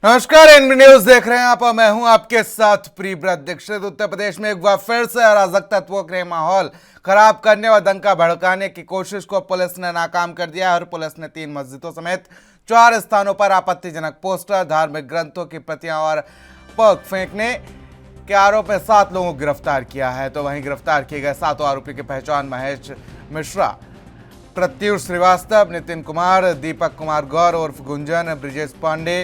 नमस्कार, NB news देख रहे हैं आप और मैं हूं आपके साथ प्रियव्रत दीक्षित। उत्तर प्रदेश में एक बार फिर से अराजक तत्वों के माहौल खराब करने और दंगा भड़काने की कोशिश को पुलिस ने नाकाम कर दिया और पुलिस ने 3 मस्जिदों समेत 4 स्थानों पर आपत्तिजनक पोस्टर, धार्मिक ग्रंथों की प्रतियां और पर्क फेंकने के आरोप में 7 लोगों को गिरफ्तार किया है। तो वहीं गिरफ्तार किए गए 7 आरोपी की पहचान महेश मिश्रा, प्रत्युष श्रीवास्तव, नितिन कुमार, दीपक कुमार गौर उर्फ गुंजन, ब्रिजेश पांडे,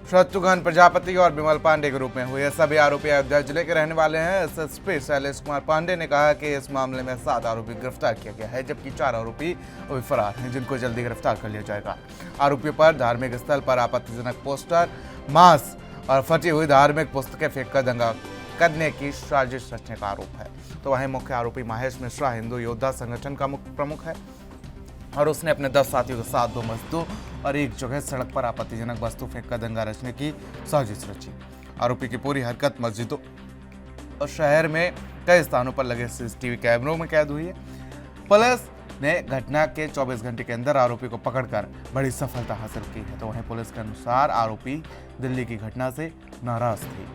शत्रुघ्न प्रजापति और विमल पांडे के रूप में हुए। सभी आरोपी अयोध्या जिले के रहने वाले हैं। एसएसपी शैलेश कुमार पांडे ने कहा कि इस मामले में 7 आरोपी गिरफ्तार किया गया है, जबकि 4 आरोपी अभी फरार हैं, जिनको जल्दी गिरफ्तार कर लिया जाएगा। आरोपियों पर धार्मिक स्थल पर आपत्तिजनक पोस्टर, मांस और फटी हुई धार्मिक पुस्तकें फेंककर दंगा करने की साजिश रचने का आरोप है। तो वहीं मुख्य आरोपी महेश मिश्रा हिंदू योद्धा संगठन का मुख्य प्रमुख है और उसने अपने 10 साथियों के साथ 2 मस्जिदों और एक जगह सड़क पर आपत्तिजनक वस्तु फेंककर दंगा रचने की साजिश रची। आरोपी की पूरी हरकत मस्जिदों और शहर में कई स्थानों पर लगे सीसीटीवी कैमरों में कैद हुई है। पुलिस ने घटना के 24 घंटे के अंदर आरोपी को पकड़कर बड़ी सफलता हासिल की है। तो वहीं पुलिस के अनुसार आरोपी दिल्ली की घटना से नाराज थे।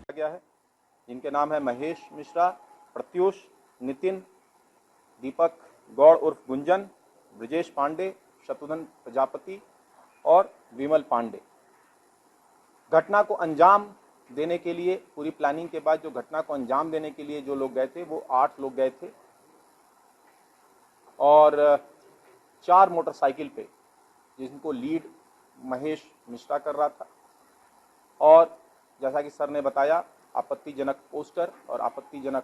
गया है जिनके नाम है महेश मिश्रा, प्रत्युष, नितिन, दीपक गौड़ उर्फ गुंजन, ब्रिजेश पांडे, शत्रुघ्न प्रजापति और विमल पांडे। घटना को अंजाम देने के लिए पूरी प्लानिंग के बाद जो घटना को अंजाम देने के लिए जो लोग गए थे वो 8 लोग गए थे और 4 मोटरसाइकिल पे, जिनको लीड महेश मिश्रा कर रहा था। और जैसा कि सर ने बताया, आपत्तिजनक पोस्टर और आपत्तिजनक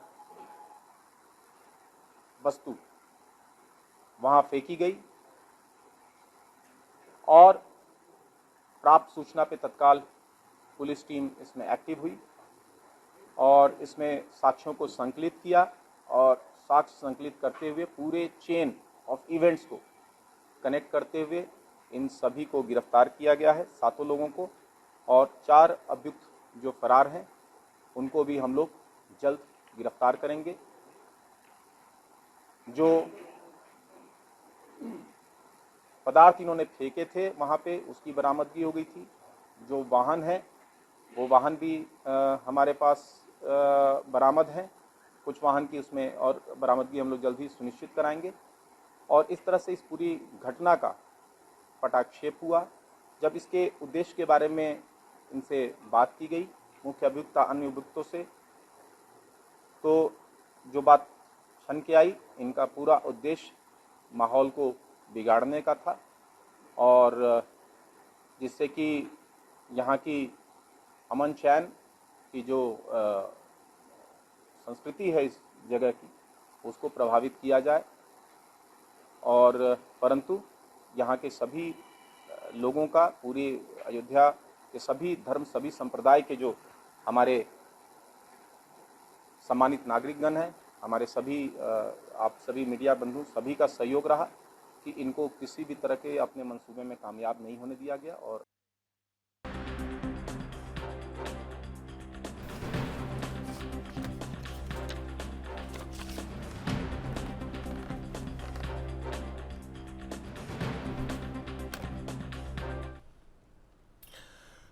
वस्तु वहां फेंकी गई और प्राप्त सूचना पे तत्काल पुलिस टीम इसमें एक्टिव हुई और इसमें साक्ष्यों को संकलित किया और साक्ष्य संकलित करते हुए पूरे चेन ऑफ इवेंट्स को कनेक्ट करते हुए इन सभी को गिरफ्तार किया गया है, 7 लोगों को। और 4 अभियुक्त जो फरार हैं उनको भी हम लोग जल्द गिरफ्तार करेंगे। जो पदार्थ इन्होंने फेंके थे वहाँ पे उसकी बरामदगी हो गई थी। जो वाहन है वो वाहन भी हमारे पास बरामद हैं। कुछ वाहन की उसमें और बरामदगी हम लोग जल्द ही सुनिश्चित कराएंगे। और इस तरह से इस पूरी घटना का पटाक्षेप हुआ। जब इसके उद्देश्य के बारे में इनसे बात की गई मुख्य अभियुक्त अन्य अभियुक्तों से, तो जो बात छन के आई, इनका पूरा उद्देश्य माहौल को बिगाड़ने का था और जिससे कि यहाँ की अमन चैन की जो संस्कृति है इस जगह की, उसको प्रभावित किया जाए। और परंतु यहाँ के सभी लोगों का, पूरी अयोध्या के सभी धर्म, सभी संप्रदाय के जो हमारे सम्मानित नागरिकगण हैं, हमारे सभी आप सभी मीडिया बंधु सभी का सहयोग रहा कि इनको किसी भी तरह के अपने मंसूबे में कामयाब नहीं होने दिया गया। और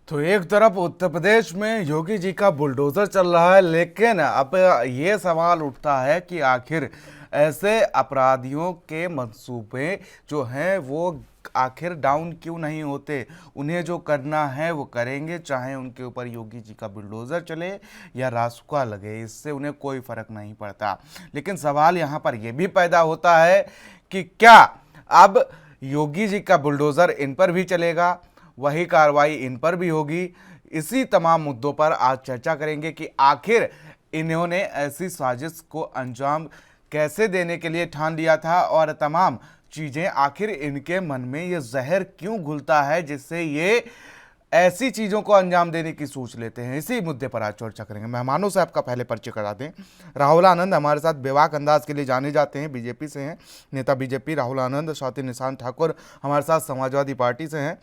तो एक तरफ उत्तर प्रदेश में योगी जी का बुलडोजर चल रहा है, लेकिन अब ये सवाल उठता है कि आखिर ऐसे अपराधियों के मंसूबे जो हैं वो आखिर डाउन क्यों नहीं होते। उन्हें जो करना है वो करेंगे, चाहे उनके ऊपर योगी जी का बुलडोजर चले या रासुका लगे, इससे उन्हें कोई फर्क नहीं पड़ता। लेकिन सवाल यहाँ पर यह भी पैदा होता है कि क्या अब योगी जी का बुलडोजर इन पर भी चलेगा, वही कार्रवाई इन पर भी होगी। इसी तमाम मुद्दों पर आज चर्चा करेंगे कि आखिर इन्होंने ऐसी साजिश को अंजाम कैसे देने के लिए ठान लिया था और तमाम चीजें आखिर इनके मन में ये जहर क्यों घुलता है जिससे ये ऐसी चीजों को अंजाम देने की सोच लेते हैं। इसी मुद्दे पर आज चर्चा करेंगे। मेहमानों से आपका पहले परिचय करा दें। राहुल आनंद हमारे साथ बेबाक अंदाज के लिए जाने जाते हैं, बीजेपी से हैं, नेता बीजेपी राहुल आनंद। स्वाति निशांत ठाकुर हमारे साथ समाजवादी पार्टी से हैं।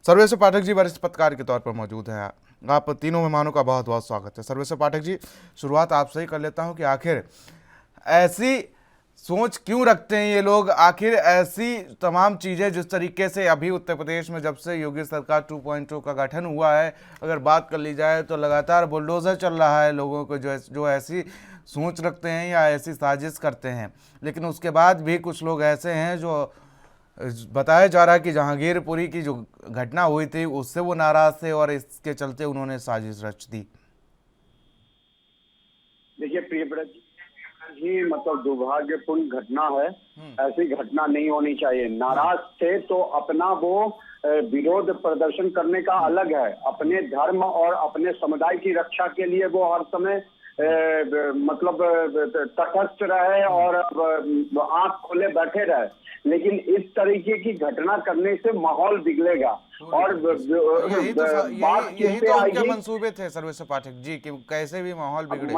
सर्वेश्वर पाठक जी वरिष्ठ पत्रकार के तौर पर मौजूद हैं। आप तीनों मेहमानों का बहुत बहुत स्वागत है। सर्वेश्वर पाठक जी, शुरुआत आपसे ही कर लेता हूं कि आखिर ऐसी सोच क्यों रखते हैं ये लोग? आखिर ऐसी तमाम चीज़ें जिस तरीके से अभी उत्तर प्रदेश में जब से योगी सरकार 2.0 का गठन हुआ है, अगर बात कर ली जाए तो लगातार बुलडोजर चल रहा है लोगों को जो ऐसी सोच रखते हैं या ऐसी साजिश करते हैं। लेकिन उसके बाद भी कुछ लोग ऐसे हैं जो बताया जा रहा है कि जहांगीरपुरी की जो घटना हुई थी उससे वो नाराज थे और इसके चलते उन्होंने साजिश रच दी। देखिए प्रियव्रत जी, मतलब दुर्भाग्यपूर्ण घटना है। ऐसी घटना नहीं होनी चाहिए। नाराज थे तो अपना वो विरोध प्रदर्शन करने का अलग है। अपने धर्म और अपने समुदाय की रक्षा के लिए वो हर समय मतलब तटस्थ रहे और आंख खोले बैठे रहे। लेकिन इस तरीके की घटना करने से माहौल बिगड़ेगा और यही तो बात उनके मंसूबे थे सर्वेश्वर पाठक जी कि कैसे भी माहौल बिगड़े।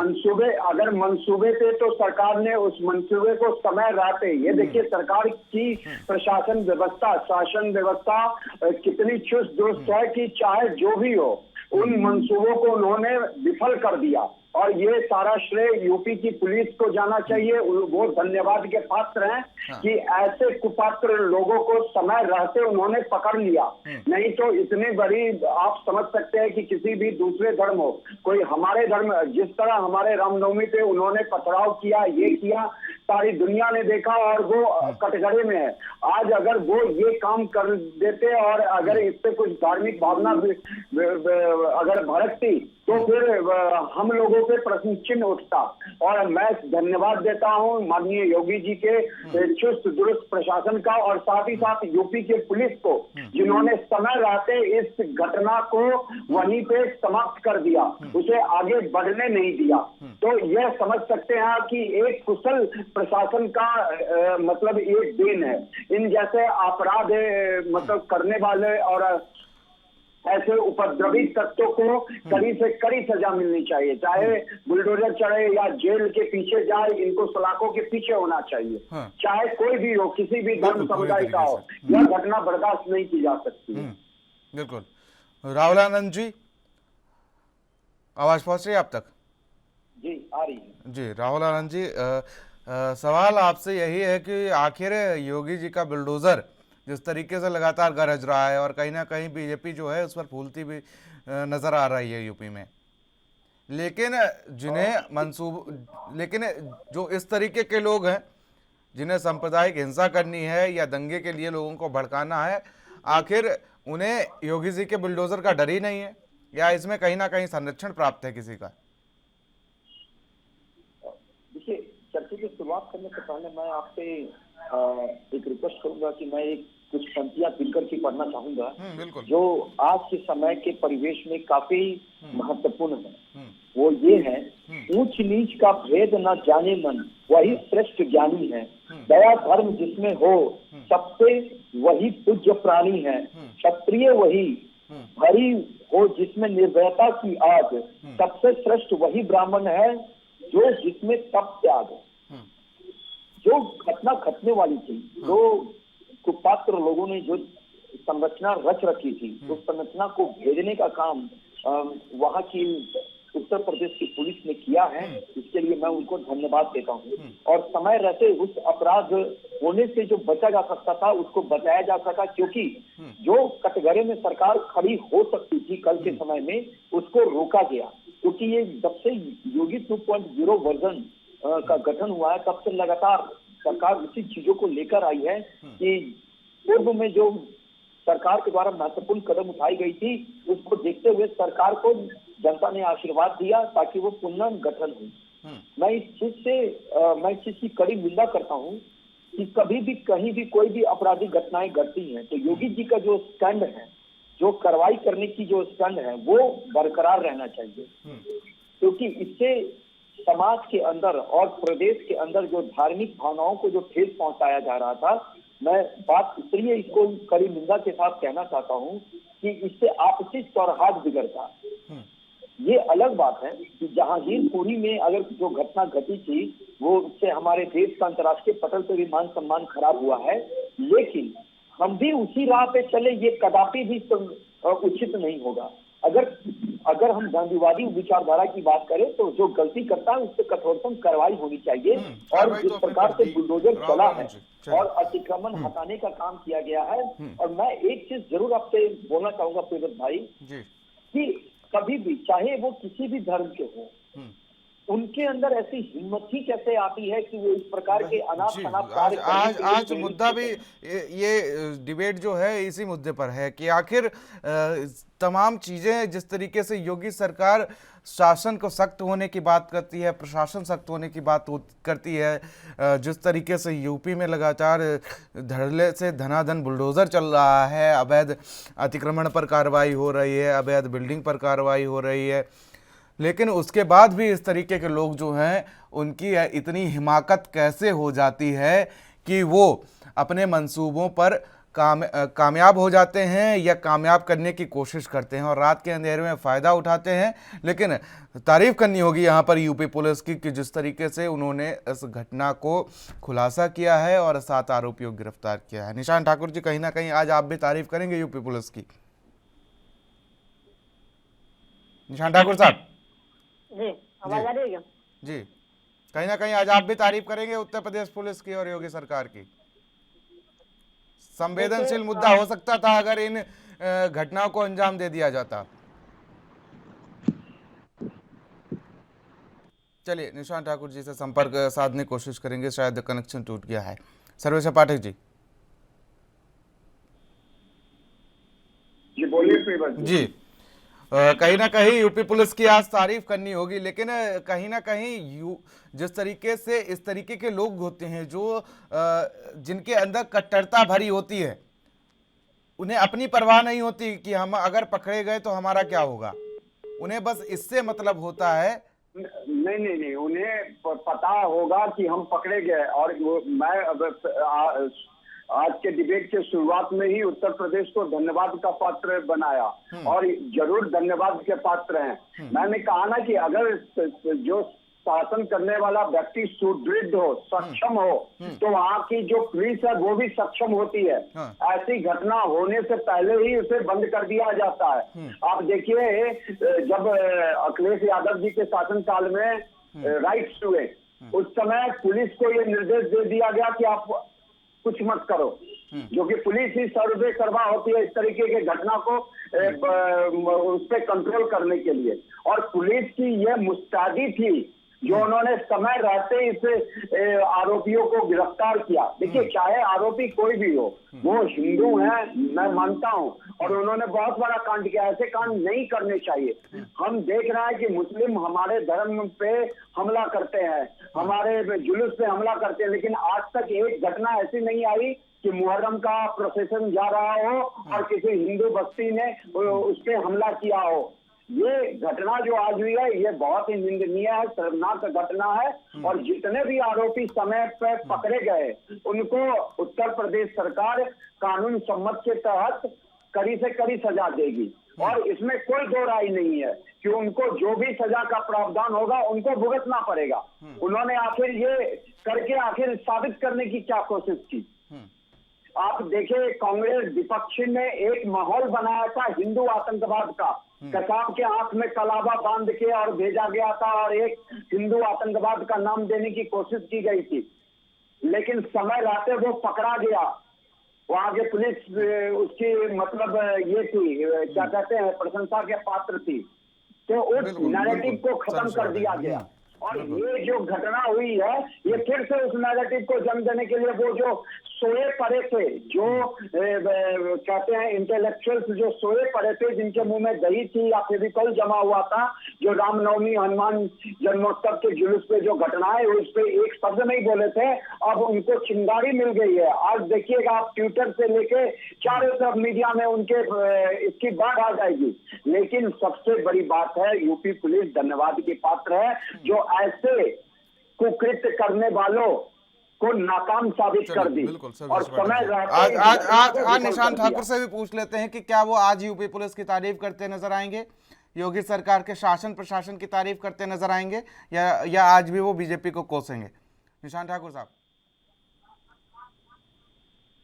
अगर मंसूबे थे तो सरकार ने उस मंसूबे को समय रहते, ये देखिए सरकार की प्रशासन व्यवस्था, शासन व्यवस्था कितनी चुस्त दुरुस्त है कि चाहे जो भी हो उन मंसूबों को उन्होंने विफल कर दिया। और ये सारा श्रेय यूपी की पुलिस को जाना चाहिए। वो धन्यवाद के पात्र हैं कि ऐसे कुपात्र लोगों को समय रहते उन्होंने पकड़ लिया। नहीं तो इतनी बड़ी आप समझ सकते हैं कि किसी भी दूसरे धर्म हो, कोई हमारे धर्म, जिस तरह हमारे रामनवमी पे उन्होंने पथराव किया, ये किया, सारी दुनिया ने देखा और वो कटघरे में है। आज अगर वो ये काम कर देते और अगर इससे कुछ धार्मिक भावना अगर भड़कती तो फिर हम लोगों पे प्रश्न चिन्ह उठता। और मैं धन्यवाद देता हूं माननीय योगी जी के चुस्त दुरुस्त प्रशासन का और साथ ही साथ यूपी के पुलिस को, जिन्होंने समय रहते इस घटना को वहीं पे समाप्त कर दिया, उसे आगे बढ़ने नहीं दिया। तो यह समझ सकते हैं कि एक कुशल प्रशासन का मतलब एक देन है। इन जैसे अपराध मतलब करने वाले और ऐसे उपद्रवी तत्वों को कड़ी से कड़ी सजा मिलनी चाहिए। चाहे बुलडोजर चढ़े या जेल के पीछे जाए, इनको सलाखों के पीछे होना चाहिए। चाहे कोई भी हो, किसी भी धर्म समुदाय का हो, यह घटना बर्दाश्त नहीं की जा सकती। बिल्कुल। राहुल आनंद जी, आवाज पहुंच रही है आप तक? जी आ रही है। जी राहुल आनंद जी, सवाल आपसे यही है कि आखिर योगी जी का बुलडोजर जिस तरीके से लगातार गरज रहा है और कहीं ना कहीं बीजेपी जो है उस पर फूलती भी नजर आ रही है यूपी में, लेकिन लेकिन जो इस तरीके के लोग हैं जिन्हें सांप्रदायिक हिंसा करनी है या दंगे के लिए लोगों को भड़काना है, आखिर उन्हें योगी जी के बुलडोजर का डर ही नहीं है या इसमें कहीं ना कहीं संरक्षण प्राप्त है किसी का? देखिए, चर्चा की शुरुआत करने से पहले मैं आपसे एक रिक्वेस्ट करूंगा कि मैं एक कुछ पंक्तियां बिलकर की पढ़ना चाहूंगा जो आज के समय के परिवेश में काफी महत्वपूर्ण है। वो ये है, ऊंच नीच का भेद न जाने मन, वही श्रेष्ठ ज्ञानी है। दया धर्म जिसमें हो, सबसे वही पूज्य प्राणी है। क्षत्रिय वही भरी हो जिसमें निर्भयता की आग, सबसे श्रेष्ठ वही ब्राह्मण है जो जिसमें तप त्याग। जो घटना घटने वाली थी, जो कुपात्र लोगों ने जो संरचना रच रखी थी, उस संरचना को भेजने का काम वहां की उत्तर प्रदेश की पुलिस ने किया है। इसके लिए मैं उनको धन्यवाद देता हूँ। और समय रहते उस अपराध होने से जो बचा जा सकता था उसको बचाया जा सका, क्योंकि जो कटघरे में सरकार खड़ी हो सकती थी कल के समय में, उसको रोका गया। क्योंकि ये जब से योगी 2.0 वर्जन का गठन हुआ है तब से लगातार सरकार उसी चीजों को लेकर आई है कि पूर्व में जो सरकार के द्वारा महत्वपूर्ण कदम उठाई गई थी उसको देखते हुए सरकार को जनता ने आशीर्वाद दिया ताकि वो पुनर्गठन हो। मैं इस चीज की कड़ी निंदा करता हूँ कि कभी भी कहीं भी कोई भी आपराधिक घटनाएं घटती हैं तो योगी जी का जो स्टैंड है, जो कार्रवाई करने की जो स्टैंड है, वो बरकरार रहना चाहिए। क्योंकि इससे समाज के अंदर और प्रदेश के अंदर जो धार्मिक भावनाओं को जो ठेस पहुंचाया जा रहा था, मैं बात इसलिए इसको कड़ी निंदा के साथ कहना चाहता हूं कि इससे आपसी सौहार्द बिगड़ता। ये अलग बात है कि जहांगीरपुरी में अगर जो घटना घटी थी वो उससे हमारे देश का अंतर्राष्ट्रीय पटल पर भी मान सम्मान खराब हुआ है, लेकिन हम भी उसी राह पे चले ये कदापि भी उचित नहीं होगा। अगर हम गांधीवादी विचारधारा की बात करें तो जो गलती करता है उस पर कठोरतम कार्रवाई होनी चाहिए। और कार्रवाई जिस तो आपने प्रकार कर से दी, बुलडोजर राम चला राम है जी, चलिए। और अतिक्रमण हटाने का काम किया गया है, और मैं एक चीज जरूर आपसे बोलना चाहूंगा प्रियव्रत भाई जी कि कभी भी चाहे वो किसी भी धर्म के हो, उनके अंदर ऐसी हिम्मत ही कैसे आती है कि वो इस प्रकार के अनाप जी, शनाप आज कार्य करने आज के लिए आज प्रेरित मुद्दा होते भी हैं। ये डिबेट जो है इसी मुद्दे पर है कि आखिर तमाम चीजें जिस तरीके से योगी सरकार शासन को सख्त होने की बात करती है, प्रशासन सख्त होने की बात करती है, जिस तरीके से यूपी में लगातार धड़ल्ले से धनाधन बुलडोजर चल रहा है, अवैध अतिक्रमण पर कार्रवाई हो रही है, अवैध बिल्डिंग पर कार्रवाई हो रही है, लेकिन उसके बाद भी इस तरीके के लोग जो हैं उनकी इतनी हिमाकत कैसे हो जाती है कि वो अपने मंसूबों पर कामयाब हो जाते हैं या कामयाब करने की कोशिश करते हैं और रात के अंधेरे में फ़ायदा उठाते हैं। लेकिन तारीफ़ करनी होगी यहाँ पर यूपी पुलिस की कि जिस तरीके से उन्होंने इस घटना को खुलासा किया है और 7 आरोपियों को गिरफ्तार किया है। निशान ठाकुर जी, कहीं ना कहीं आज आप भी तारीफ़ करेंगे यूपी पुलिस की? निशान ठाकुर साहब जी, आवाज आ रही है क्या? जी, कहीं ना कहीं आज आप भी तारीफ करेंगे उत्तर प्रदेश पुलिस की और योगी सरकार की? संवेदनशील मुद्दा हो सकता था अगर इन घटनाओं को अंजाम दे दिया जाता। चलिए निशान ठाकुर जी से संपर्क साधने की कोशिश करेंगे, शायद कनेक्शन टूट गया है। सर्वेश पाठक जी। जी बोलिए प्रियव्रत जी, कहीं ना कहीं यूपी पुलिस की आज तारीफ करनी होगी, लेकिन कहीं ना कहीं जिस तरीके से इस तरीके के लोग होते हैं जो जिनके अंदर कट्टरता भरी होती है, उन्हें अपनी परवाह नहीं होती कि हम अगर पकड़े गए तो हमारा क्या होगा, उन्हें बस इससे मतलब होता है। नहीं, उन्हें पता होगा कि हम पकड़े गए। और मैं आज के डिबेट के शुरुआत में ही उत्तर प्रदेश को धन्यवाद का पात्र बनाया और जरूर धन्यवाद के पात्र हैं। मैंने कहा ना कि अगर जो शासन करने वाला व्यक्ति सुदृढ़ हो, सक्षम हो, तो वहाँ की जो पुलिस है वो भी सक्षम होती है। ऐसी घटना होने से पहले ही उसे बंद कर दिया जाता है। आप देखिए, जब अखिलेश यादव जी के शासन काल में राइट्स हुए, उस समय पुलिस को ये निर्देश दे दिया गया कि आप कुछ मत करो, जो कि पुलिस ही सर्वे करवा होती है इस तरीके के घटना को उस पर कंट्रोल करने के लिए। और पुलिस की यह मुस्तैदी थी जो उन्होंने समय रहते इस आरोपियों को गिरफ्तार किया। देखिए, चाहे आरोपी कोई भी हो, वो हिंदू हैं, मैं मानता हूं, और उन्होंने बहुत बड़ा कांड किया। ऐसे कांड नहीं करने चाहिए। हम देख रहे हैं कि मुस्लिम हमारे धर्म पे हमला करते हैं, हमारे जुलूस पे हमला करते हैं, लेकिन आज तक एक घटना ऐसी नहीं आई कि मुहर्रम का प्रोसेशन जा रहा हो और किसी हिंदू बस्ती ने उस पे हमला किया हो। ये घटना जो आज हुई है, ये बहुत ही निंदनीय है, शर्मनाक घटना है। और जितने भी आरोपी समय पर पकड़े गए, उनको उत्तर प्रदेश सरकार कानून सम्मत के तहत कड़ी से कड़ी सजा देगी। और इसमें कोई दो राय नहीं है कि उनको जो भी सजा का प्रावधान होगा उनको भुगतना पड़ेगा। उन्होंने आखिर ये करके आखिर साबित करने की क्या कोशिश की? आप देखिए, कांग्रेस विपक्ष ने एक माहौल बनाया था हिंदू आतंकवाद का। कसाब के हाथ में कलावा बांध के और भेजा गया था और एक हिंदू आतंकवाद का नाम देने की कोशिश की गई थी, लेकिन समय रहते वो पकड़ा गया। वहां के पुलिस उसकी मतलब ये थी, क्या कहते हैं, प्रशंसा के पात्र थी। तो उस नैरेटिव को खत्म कर दिया गया। और ये जो घटना हुई है, ये फिर से उस नैरेटिव को जन्म देने के लिए वो जो सोए पड़े थे, जो कहते हैं इंटेलेक्चुअल्स जो सोए पड़े थे, जिनके मुंह में दही थी या फेविकॉल जमा हुआ था, जो रामनवमी हनुमान जन्मोत्सव के जुलूस पे जो घटनाएं उस पे एक शब्द नहीं बोले थे, अब उनको चिंगारी मिल गई है। आज देखिएगा आप, ट्विटर से लेके चारों तरफ मीडिया में उनके इसकी बात आ जाएगी। लेकिन सबसे बड़ी बात है, यूपी पुलिस धन्यवाद की पात्र है जो ऐसे कुकृत्य करने वालों को नाकाम साबित कर दी। और समय आज निशान ठाकुर से भी पूछ लेते हैं कि क्या वो आज यूपी पुलिस की तारीफ करते नजर आएंगे, योगी सरकार के शासन प्रशासन की तारीफ करते नजर आएंगे, या आज भी वो बीजेपी को कोसेंगे? निशान ठाकुर साहब।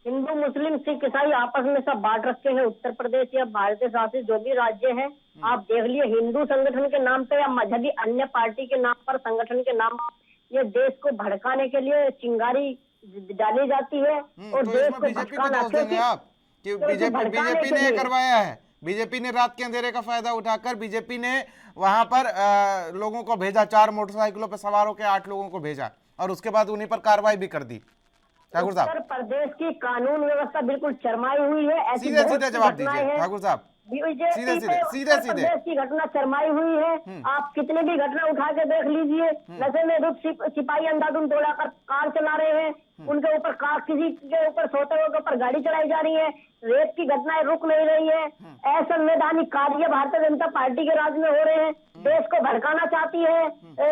हिंदू मुस्लिम सिख ईसाई आपस में सब बांट रखे हैं। उत्तर प्रदेश या भारतीय शासित जो भी राज्य है, आप देख लिए, हिंदू संगठन के नाम पे या मजहबी अन्य पार्टी के नाम पर, संगठन के नाम पर ये देश को भड़काने के लिए चिंगारी डाली जाती है और तो देश इसमें को बीजेपी को भड़काना, दोष देंगे आप कि तो इसे भड़काने बीजेपी के ने लिए- करवाया है। बीजेपी ने रात के अंधेरे का फायदा उठाकर बीजेपी ने वहां पर लोगों को भेजा, 4 मोटरसाइकिलों पर सवार होकर 8 लोगों को भेजा और उसके बाद उन्हीं पर कार्रवाई भी कर दी। ठाकुर साहब उत्तर प्रदेश की कानून व्यवस्था बिल्कुल चरमाई हुई है। ऐसी सीधे बहुत सीधे सी जवाब घटनाएं दीजिए हैं। ठाकुर साहब, बीजेपी सीधे पे सीधे, सीधे उत्तर सीधे। प्रदेश की घटना शर्माई हुई है। आप कितनी भी घटना उठा के देख लीजिए, नशे में धुत सिपाही अंधाधुंध दौड़ाकर कार चला रहे हैं, उनके ऊपर कार, किसी के ऊपर सोते हुए के ऊपर गाड़ी चलाई जा रही है, रेप की घटनाएं रुक नहीं रही है। असंवैधानिक कार्य भारतीय जनता पार्टी के राज में हो रहे हैं। देश को भड़काना चाहती है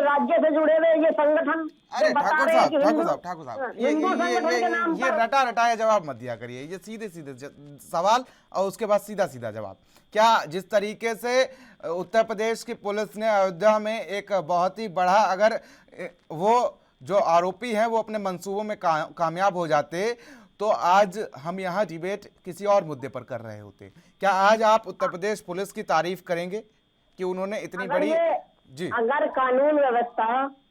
राज्य से जुड़े हुए ये संगठन, अरे जो बता ठाकुर रहे हैं साहब, कि ठाकुर हिंदू- साहब, ठाकुर साहब, हिंदू संगठन के नाम ये पर रटा रटाया जवाब मत दिया करिए। ये सीधे सीधे सवाल और उसके बाद सीधा सीधा जवाब। क्या जिस तरीके से उत्तर प्रदेश की पुलिस ने अयोध्या में एक बहुत ही बड़ा, अगर वो जो आरोपी हैं वो अपने मंसूबों में कामयाब हो जाते तो आज हम यहाँ डिबेट किसी और मुद्दे पर कर रहे होते। क्या आज आप उत्तर प्रदेश पुलिस की तारीफ करेंगे कि उन्होंने इतनी अगर बड़ी ये- जी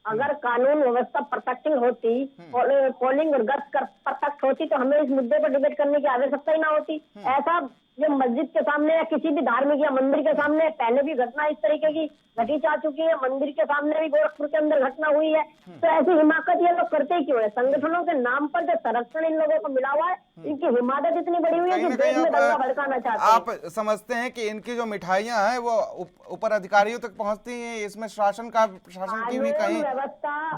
अगर कानून व्यवस्था परफेक्टिंग होती, पोलिंग और गश्त परफेक्ट होती तो हमें इस मुद्दे पर डिबेट करने की आवश्यकता ही ना होती। ऐसा जो मस्जिद के सामने या किसी भी धार्मिक या मंदिर के सामने पहले भी घटना इस तरीके की घटी जा चुकी है, मंदिर के सामने भी गोरखपुर के अंदर घटना हुई है, तो ऐसी हिमाकत ये लोग करते ही क्यों है? संगठनों के नाम पर जो संरक्षण इन लोगों को मिला हुआ है, इनकी हिमाकत इतनी बड़ी हुई है कहीं कि ना देश में कहीं दंगा भड़काना चाहते हैं। आप समझते हैं कि इनकी जो मिठाइयां हैं वो ऊपर अधिकारियों तक पहुंचती हैं, इसमें शासन की भी कहीं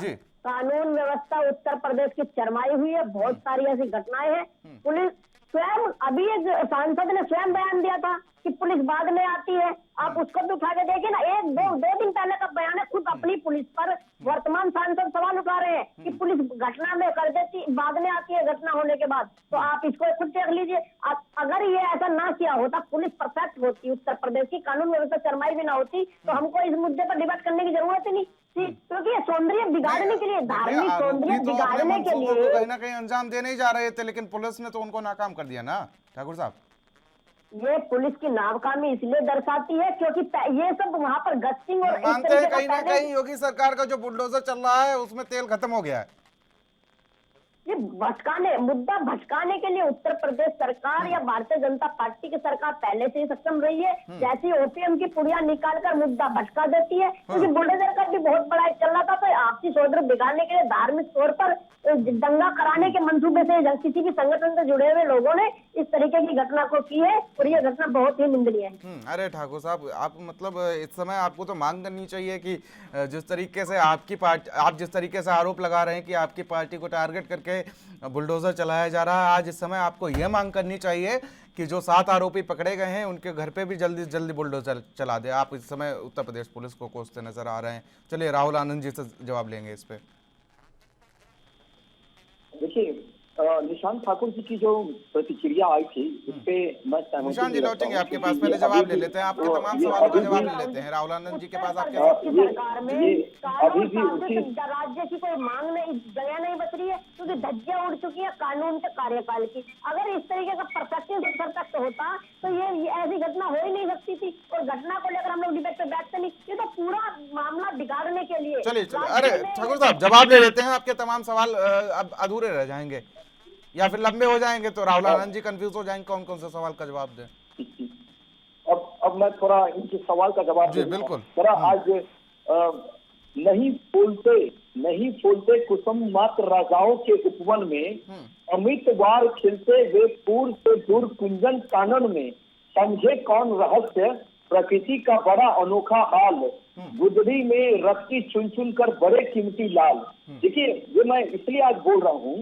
जी कानून व्यवस्था उत्तर प्रदेश की चरमाई हुई है। बहुत सारी ऐसी घटनाएं हैं। पुलिस स्वयं, अभी एक सांसद ने स्वयं बयान दिया था कि पुलिस बाद में आती है। आप उसको भी उठा के देखिए ना, दो दिन पहले का बयान है, खुद अपनी पुलिस पर वर्तमान सांसद सवाल उठा रहे हैं कि पुलिस घटना में कर देती, बाद में आती है घटना होने के बाद। तो आप इसको खुद देख लीजिए। अगर ये ऐसा ना किया होता, पुलिस परफेक्ट होती, उत्तर प्रदेश की कानून व्यवस्था चरमाई भी ना होती, तो हमको इस मुद्दे पर डिबेट करने की जरूरत ही नहीं थी। क्योंकि ये सौंदर्य बिगाड़ने के लिए, धार्मिक सौंदर्य बिगाड़ने के लिए कहीं ना कहीं अंजाम देने ही जा रहे थे, लेकिन पुलिस ने तो उनको नाकाम कर दिया ना ठाकुर साहब। ये पुलिस की नाकामी इसलिए दर्शाती है क्योंकि ये सब वहां पर गश्तिंग और इस मानते हैं तरीके कहीं का ना कहीं योगी सरकार का जो बुलडोजर चल रहा है उसमें तेल खत्म हो गया है। ये मुद्दा भटकाने के लिए उत्तर प्रदेश सरकार या भारतीय जनता पार्टी की सरकार पहले से ही सक्षम रही है। जैसी ओपीएम की पुड़िया निकालकर मुद्दा भटका देती है, क्योंकि बुलडोजर का भी बहुत बड़ा चल रहा था। तो आपसी सौहार्द बिगाड़ने के लिए, धार्मिक तौर पर दंगा कराने के मंसूबे से किसी भी संगठन से जुड़े हुए लोगों ने इस तरीके की घटना को की है और ये घटना बहुत ही निंदनीय है। अरे ठाकुर साहब, आप मतलब इस समय आपको तो मांग करनी चाहिए कि जिस तरीके से आपकी पार्टी, आप जिस तरीके से आरोप लगा रहे हैं कि आपकी पार्टी को टारगेट करके बुलडोजर चलाया जा रहा है, आज इस समय आपको यह मांग करनी चाहिए कि जो 7 आरोपी पकड़े गए हैं उनके घर पे भी जल्दी जल्दी बुलडोजर चला दे। आप इस समय उत्तर प्रदेश पुलिस को कोसते नजर आ रहे हैं। चलिए राहुल आनंद जी से जवाब लेंगे इस पे। देखिए, निशांत ठाकुर जी की जो प्रतिक्रिया आई थी उस पे मैं सहमति निशांत जी नहीं लौटेंगे रखता हूं, आपके पास, क्योंकि पहले ये जवाब अभी ले भी- लेते हैं, आपके तमाम ये सवालों का अभी जवाब भी- ले लेते हैं। राहुल आनंद जी के पास आपके ये सरकार में अभी कानून भी उसी शासित राज्य की कोई मांग नहीं, गया नहीं बच रही है, क्योंकि धज्जियां उड़ चुकी है कानून के कार्यकाल की। अगर इस तरीके का परफेक्ट होता तो ये ऐसी घटना हो ही नहीं सकती थी। और घटना को लेकर हम लोग डिबेट पे बैठते नहीं, ये तो पूरा मामला बिगाड़ने के लिए। चलिए अरे ठाकुर साहब जवाब ले लेते हैं, आपके तमाम सवाल अब अधूरे रह जाएंगे या फिर लंबे हो जाएंगे तो राहुल आनंद जी कंफ्यूज हो जाएंगे कौन कौन से सवाल का जवाब दें। अब मैं थोड़ा इनके सवाल का जवाब जी, दूंगा। बिल्कुल। जरा आज नहीं फूलते कुसुम मात्र राजाओं के उपवन में, अमित वार खिलते वे पूर्व से दूर कुंजन कानन में, समझे कौन रहस्य प्रकृति का बड़ा अनोखा हाल, गुदड़ी में रत्ती चुन चुन कर बड़े कीमती लाल। देखिए, ये मैं इसलिए आज बोल रहा हूँ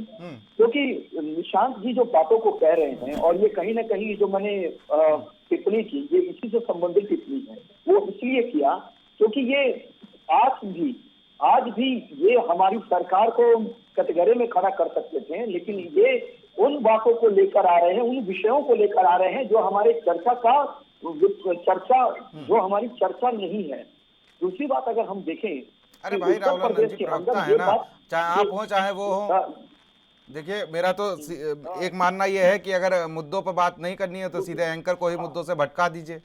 क्योंकि निशांत जी जो बातों को कह रहे हैं, और ये कहीं ना कहीं जो मैंने टिप्पणी की, ये इसी से संबंधित टिप्पणी है। वो इसलिए किया क्योंकि ये आज भी ये हमारी सरकार को कटघरे में खड़ा कर सकते थे, लेकिन ये उन बातों को लेकर आ रहे हैं, उन विषयों को लेकर आ रहे हैं जो हमारे जो हमारी चर्चा नहीं है। दूसरी बात अगर हम देखें, अरे भाई राहुल आनंद जी प्रवक्ता है ना, चाहे आप हो चाहे वो हो, देखिए मेरा तो एक मानना यह है कि अगर मुद्दों पर बात नहीं करनी है तो सीधे एंकर को ही मुद्दों से भटका दीजिए।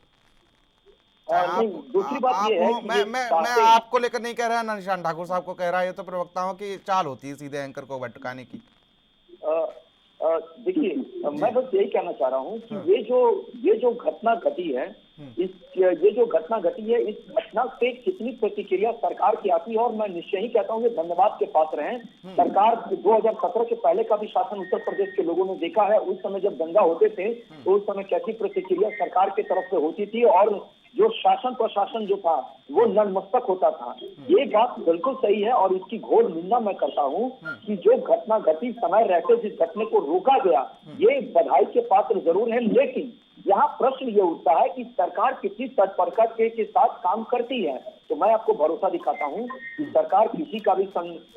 नहीं, दूसरी बात ये है कि ये मैं बातें- आपको लेकर नहीं कह रहा, ना निशान ठाकुर साहब को कह रहा है, ये तो प्रवक्ताओं की चाल होती है सीधे एंकर को भटकाने की। देखिए, मैं बस यही कहना चाह रहा हूँ कि ये जो घटना घटी है, ये जो घटना घटी है, इस घटना से कितनी प्रतिक्रिया सरकार की आती है, और मैं निश्चय ही कहता हूँ कि धन्यवाद के पात्र हैं। सरकार 2017 के पहले का भी शासन उत्तर प्रदेश के लोगों ने देखा है। उस समय जब दंगा होते थे तो उस समय कैसी प्रतिक्रिया सरकार की तरफ से होती थी, और जो शासन प्रशासन जो था वो नतमस्तक होता था। ये बात बिल्कुल सही है और इसकी घोर निंदा मैं करता हूँ कि जो घटना घटी समय रहते जिस घटने को रोका गया, ये बधाई के पात्र जरूर है। लेकिन यहाँ प्रश्न ये उठता है कि सरकार कितनी तत्परता के साथ काम करती है। तो मैं आपको भरोसा दिखाता हूँ कि सरकार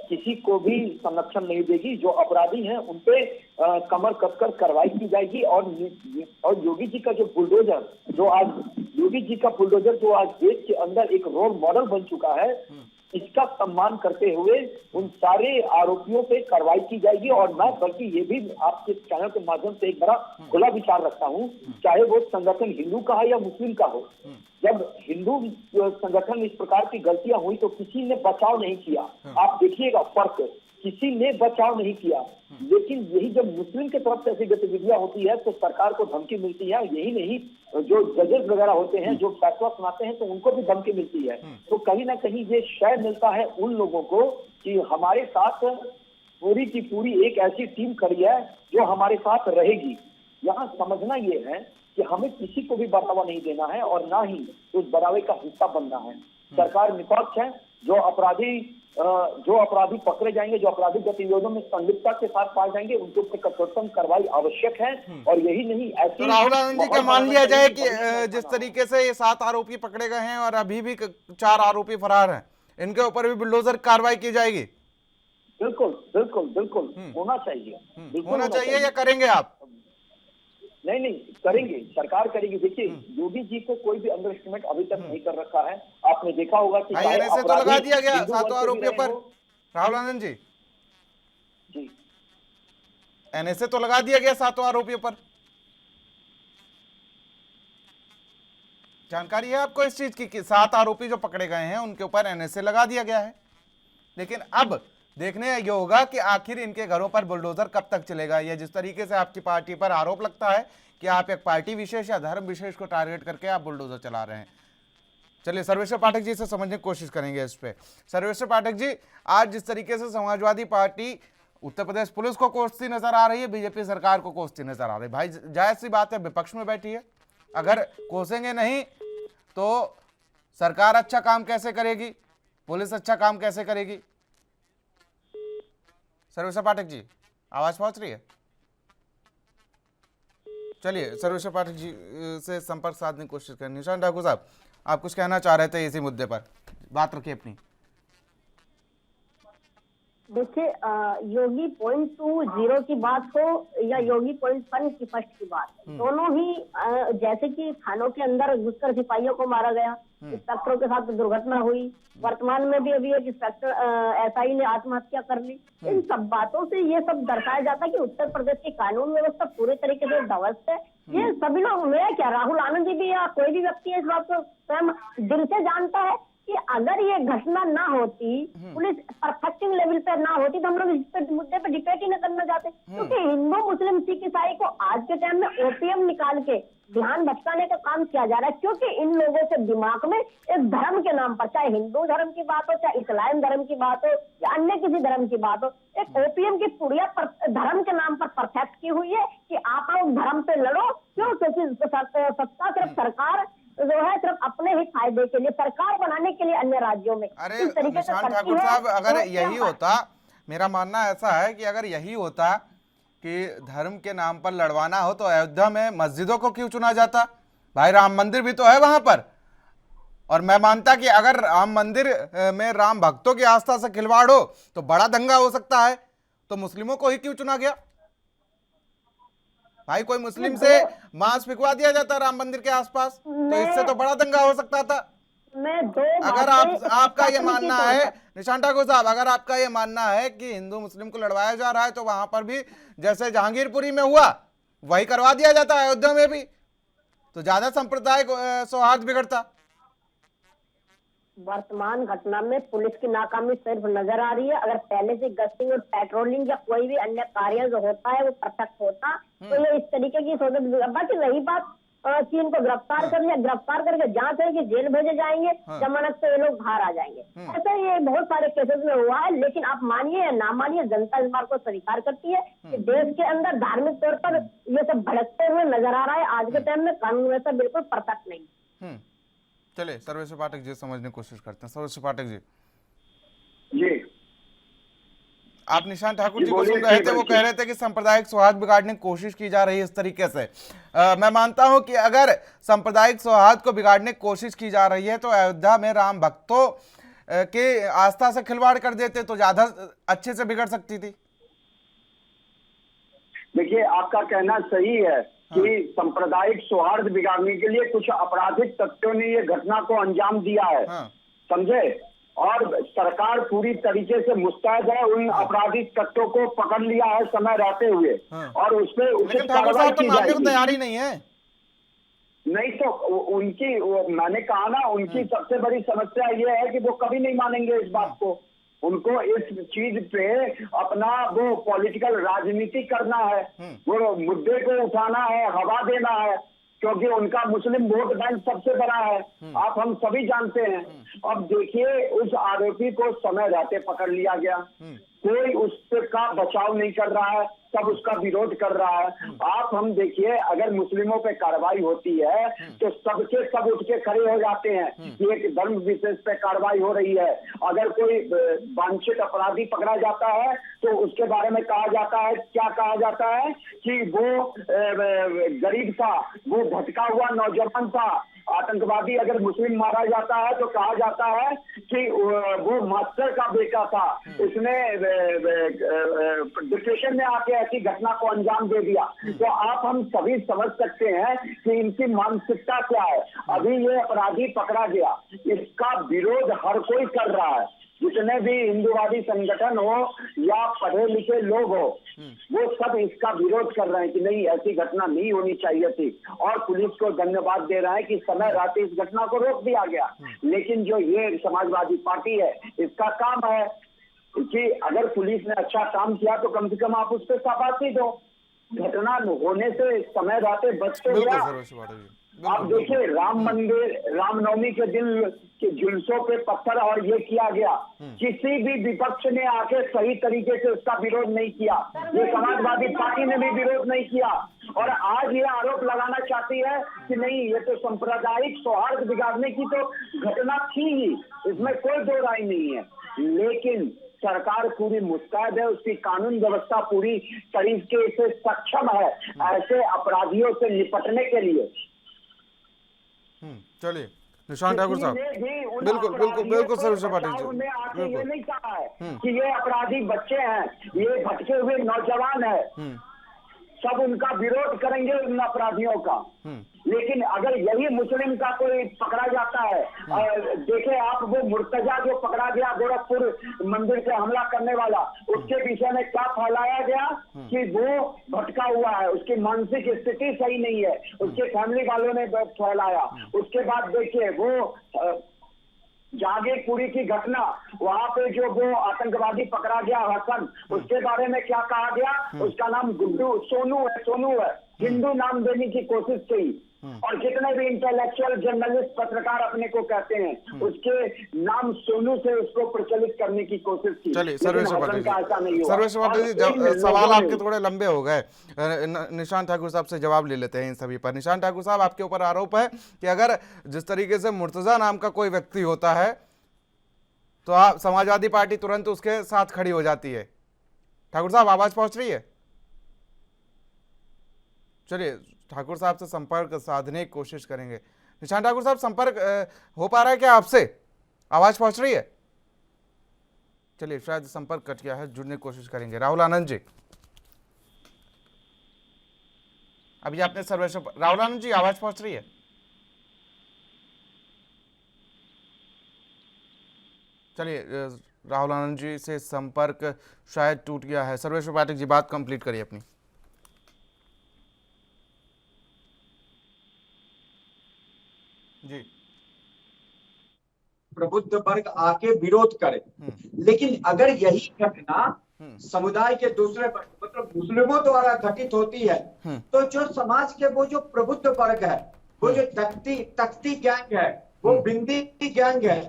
किसी को भी संरक्षण नहीं देगी। जो अपराधी हैं उन पे कमर कसकर कार्रवाई की जाएगी, और योगी जी का जो बुलडोजर जो आज देश के अंदर एक रोल मॉडल बन चुका है, इसका सम्मान करते हुए उन सारे आरोपियों पे कार्रवाई की जाएगी। और मैं बल्कि ये भी आपके चैनल के माध्यम से एक बड़ा खुला विचार रखता हूँ, चाहे वो संगठन हिंदू का है या मुस्लिम का हो, जब हिंदू संगठन इस प्रकार की गलतियां हुई तो किसी ने बचाव नहीं किया। आप देखिएगा फर्क, किसी ने बचाव नहीं किया। लेकिन यही जब मुस्लिम की तरफ से ऐसी गतिविधियां होती है तो सरकार को धमकी मिलती है। यही नहीं, जो जजेस वगैरह होते हैं, जो फैसला सुनाते हैं, तो उनको भी धमकी मिलती है। तो कहीं ना कहीं ये शय मिलता है उन लोगों को कि हमारे साथ पूरी की पूरी एक ऐसी टीम खड़ी है जो हमारे साथ रहेगी। यहाँ समझना ये है कि हमें किसी को भी बढ़ावा नहीं देना है और ना ही उस बढ़ावे का हिस्सा बनना है। सरकार निष्पक्ष है। जो अपराधी पकड़े जाएंगे, जो आपराधिक गतिविधियों में संलिप्तता के साथ पाए जाएंगे, उनके ऊपर कठोरतम कार्रवाई आवश्यक है। और यही नहीं, ऐसी तो राहुल आनंद जी का मान लिया जाए कि जिस तरीके से ये 7 आरोपी पकड़े गए हैं और अभी भी 4 आरोपी फरार हैं, इनके ऊपर भी बुलडोजर कार्रवाई की जाएगी। बिल्कुल बिल्कुल बिल्कुल होना चाहिए। होना चाहिए या करेंगे आप? नहीं, करेंगे, सरकार करेगी। देखिए, योगी जी को कोई भी अंडर एस्टिमेट अभी तक नहीं कर रखा है। आपने देखा होगा कि एनएसए तो लगा दिया गया 7 आरोपियों पर। राहुल आनंद जी, एनएसए तो लगा दिया गया 7 आरोपियों पर। जानकारी है आपको इस चीज की कि 7 आरोपी जो पकड़े गए हैं उनके ऊपर एनएसए लगा दिया गया है। लेकिन अब देखने ये होगा कि आखिर इनके घरों पर बुलडोजर कब तक चलेगा। या जिस तरीके से आपकी पार्टी पर आरोप लगता है कि आप एक पार्टी विशेष या धर्म विशेष को टारगेट करके आप बुलडोजर चला रहे हैं। चलिए सर्वेश्वर पाठक जी से समझने की कोशिश करेंगे इस पे। सर्वेश्वर पाठक जी, आज जिस तरीके से समाजवादी पार्टी उत्तर प्रदेश पुलिस को कोसती नजर आ रही है, बीजेपी सरकार को कोसती नजर आ रही है, भाई जायज सी बात है, विपक्ष में बैठी है। अगर कोसेंगे नहीं तो सरकार अच्छा काम कैसे करेगी, पुलिस अच्छा काम कैसे करेगी? सर्वेश्वर पाठक जी, आवाज पहुंच रही है? चलिए सर्वेश्वर पाठक जी से संपर्क साधने की कोशिश करें। निशान ठाकुर साहब, आप कुछ कहना चाह रहे थे इसी मुद्दे पर, बात रखिए अपनी। देखिए, योगी 0.20 की बात हो या योगी 0.1 की बात, दोनों ही जैसे कि थानों के अंदर घुसकर सिपाहियों को मारा गया, इंस्पेक्टरों के साथ दुर्घटना हुई, वर्तमान में भी अभी एक इंस्पेक्टर एसआई ने आत्महत्या कर ली। इन सब बातों से ये सब दर्शाया जाता है कि उत्तर प्रदेश की कानून व्यवस्था पूरे तरीके से ध्वस्त है। ये सभी लोग, मैं क्या, राहुल आनंद जी भी या कोई भी व्यक्ति इस बात को स्वयं दिल से जानता है कि अगर ये घटना ना होती, पुलिस परफेक्टिंग लेवल पे ना होती, तो हम लोग इस मुद्दे पे डिबेट ही न करना चाहते। क्योंकि हिंदू मुस्लिम सिख ईसाई को आज के टाइम में ओपीएम निकाल के ध्यान भटकाने का काम किया जा रहा है। क्योंकि इन लोगों के दिमाग में एक धर्म के नाम पर, चाहे हिंदू धर्म की बात हो, चाहे इस्लाम धर्म की बात हो या अन्य किसी धर्म की बात हो, एक ओपीएम की पुड़िया धर्म के नाम पर परफेक्ट की हुई है कि आप लोग धर्म पे लड़ो। क्यों? क्योंकि सत्ता सिर्फ सरकार जो है सिर्फ अपने ही फायदे के लिए, सरकार बनाने के लिए अन्य राज्यों में अरे निशान ठाकुर साहब, अगर यही होता, मेरा मानना ऐसा है कि अगर यही होता कि धर्म के नाम पर लड़वाना हो तो अयोध्या में मस्जिदों को क्यों चुना जाता? भाई राम मंदिर भी तो है वहां पर। और मैं मानता कि अगर राम मंदिर में राम भक्तों की आस्था से खिलवाड़ हो तो बड़ा दंगा हो सकता है, तो मुस्लिमों को ही क्यों चुना गया? भाई कोई मुस्लिम से मांस फिकवा दिया जाता राम मंदिर के आसपास तो इससे तो बड़ा दंगा हो सकता था। में दो अगर आपका ये मानना है निशान ठाकुर साहब, अगर आपका ये मानना है कि हिंदू मुस्लिम को लड़वाया जा रहा है, तो वहां पर भी जैसे जहांगीरपुरी में हुआ वही करवा दिया जाता है अयोध्या में भी, तो ज्यादा सांप्रदायिक सौहार्द बिगड़ता। वर्तमान घटना में पुलिस की नाकामी सिर्फ नजर आ रही है। अगर पहले से गश्तिंग और पेट्रोलिंग या कोई भी अन्य कार्य जो होता है वो प्रत्यक्ष होता तो ये इस तरीके की सोच। बाकी रही बात कि इनको गिरफ्तार कर लिया, गिरफ्तार करके जांच है कि जेल भेजे जाएंगे, जमानत से ये लोग बाहर आ जाएंगे, ऐसा ये बहुत सारे केसेस में हुआ है। लेकिन आप मानिए या ना मानिए, जनता इस बात को स्वीकार करती है कि देश के अंदर धार्मिक तौर पर ये सब भड़कते हुए नजर आ रहा है। आज के टाइम में कानून वैसा बिल्कुल परफेक्ट नहीं। चलिए सर्वेश्वर पाठक जी समझने की कोशिश करते हैं। सर्वेश्वर पाठक जी, जी आप निशान ठाकुर जी को सुन रहे थे, वो कह रहे थे कि सांप्रदायिक सौहार्द बिगाड़ने की कोशिश की जा रही है इस तरीके से। मैं मानता हूं कि अगर सांप्रदायिक सौहार्द को बिगाड़ने की कोशिश की जा रही है तो अयोध्या में राम भक्तों की आस्था से खिलवाड़ कर देते तो ज्यादा अच्छे से बिगड़ सकती थी। देखिए, आपका कहना सही है कि सांप्रदायिक सौहार्द बिगाड़ने के लिए कुछ आपराधिक तत्वों ने ये घटना को अंजाम दिया है, समझे, और सरकार पूरी तरीके से मुस्तैद है, उन आपराधिक तत्वों को पकड़ लिया है समय रहते हुए, और उस पर उचित कार्रवाई की जाएगी। तैयारी नहीं है, नहीं तो उनकी मैंने कहा ना, उनकी सबसे बड़ी समस्या ये है कि वो कभी नहीं मानेंगे इस बात को। उनको इस चीज पे अपना वो पॉलिटिकल राजनीति करना है, वो मुद्दे को उठाना है, हवा देना है, क्योंकि उनका मुस्लिम वोट बैंक सबसे बड़ा है, आप हम सभी जानते हैं। अब देखिए, उस आरोपी को समय रहते पकड़ लिया गया, कोई उसका बचाव नहीं कर रहा है, सब उसका विरोध कर रहा है। आप हम देखिए, अगर मुस्लिमों पे कार्रवाई होती है तो सबके सब उठ के खड़े हो जाते हैं कि एक धर्म विशेष पे कार्रवाई हो रही है। अगर कोई वांछित अपराधी पकड़ा जाता है तो उसके बारे में कहा जाता है, क्या कहा जाता है कि वो गरीब था, वो भटका हुआ नौजवान था। आतंकवादी अगर मुस्लिम मारा जाता है तो कहा जाता है कि वो मास्टर का बेटा था, उसने डिप्रेशन में आके ऐसी घटना को अंजाम दे दिया। तो आप हम सभी समझ सकते हैं कि इनकी मानसिकता क्या है। अभी ये अपराधी पकड़ा गया, इसका विरोध हर कोई कर रहा है, जितने भी हिंदूवादी संगठन हो या पढ़े लिखे लोग हो, वो सब इसका विरोध कर रहे हैं कि नहीं, ऐसी घटना नहीं होनी चाहिए थी। और पुलिस को धन्यवाद दे रहा है कि समय रहते इस घटना को रोक दिया गया। लेकिन जो ये समाजवादी पार्टी है, इसका काम है कि अगर पुलिस ने अच्छा काम किया तो कम से कम आप उस पर शाबाशी दो। घटना होने से समय रहते बच तो गया। आप देखिए, राम मंदिर, रामनवमी के दिन के जुलूसों पे पत्थर और ये किया गया, किसी भी विपक्ष ने आके सही तरीके से उसका विरोध नहीं किया, ये समाजवादी पार्टी ने भी विरोध नहीं किया। और आज ये आरोप लगाना चाहती है कि नहीं, ये तो सांप्रदायिक सौहार्द बिगाड़ने की तो घटना थी ही, इसमें कोई दो राय नहीं है। लेकिन सरकार पूरी मुस्तैद है, उसकी कानून व्यवस्था पूरी तरीके से सक्षम है ऐसे अपराधियों से निपटने के लिए। चलिए निशान ठाकुर साहब, बिल्कुल बिल्कुल बिल्कुल सर्वेश्वर पाठक जी, उन्हें आके ये नहीं कहा है कि ये अपराधी बच्चे हैं, ये भटके हुए नौजवान है, सब उनका विरोध करेंगे उन अपराधियों का। लेकिन अगर यही मुस्लिम का कोई पकड़ा जाता है, देखे आप वो मुर्तजा जो पकड़ा गया गोरखपुर मंदिर पे हमला करने वाला, उसके विषय में क्या फैलाया गया कि वो भटका हुआ है, उसकी मानसिक स्थिति सही नहीं है, उसके फैमिली वालों ने फैलाया। उसके बाद देखिए वो जागीरपुरी की घटना, वहां पे जो वो आतंकवादी पकड़ा गया हसन, उसके बारे में क्या कहा गया, उसका नाम गुड्डू सोनू है, हिंदू नाम देने की कोशिश की। और जितने भी इंटेलेक्चुअल जर्नलिस्ट पत्रकार अपने को कहते हैं, उसके नाम सोनू से उसको प्रचलित करने की कोशिश की। चलिए सर्वेश्वर पाठक जी, सवाल आपके थोड़े लंबे हो गए, निशान ठाकुर साहब से जवाब ले लेते हैं इन सभी पर। निशान ठाकुर साहब, आपके ऊपर आरोप है कि अगर जिस तरीके से मुर्तजा नाम का कोई व्यक्ति होता है तो आप समाजवादी पार्टी तुरंत उसके साथ खड़ी हो जाती है। ठाकुर साहब, आवाज पहुंच रही है? चलिए ठाकुर साहब से संपर्क साधने की कोशिश करेंगे। निशान ठाकुर साहब, संपर्क हो पा रहा है क्या आपसे? आवाज पहुंच रही है? चलिए शायद संपर्क कट गया है, जुड़ने की कोशिश करेंगे। राहुल आनंद जी, अभी आपने सर्वेश्वर, राहुल आनंद जी आवाज पहुंच रही है? चलिए राहुल आनंद जी से संपर्क शायद टूट गया है। सर्वेश्वर पाठक जी, बात कंप्लीट करिए अपनी। जी। प्रबुद्ध वर्ग आके विरोध करे, लेकिन अगर यही घटना समुदाय के दूसरे वर्ग मतलब मुस्लिमों द्वारा घटित होती है तो जो समाज के वो जो प्रबुद्ध वर्ग है, वो जो तख्ती गैंग है, वो बिंदी गैंग है,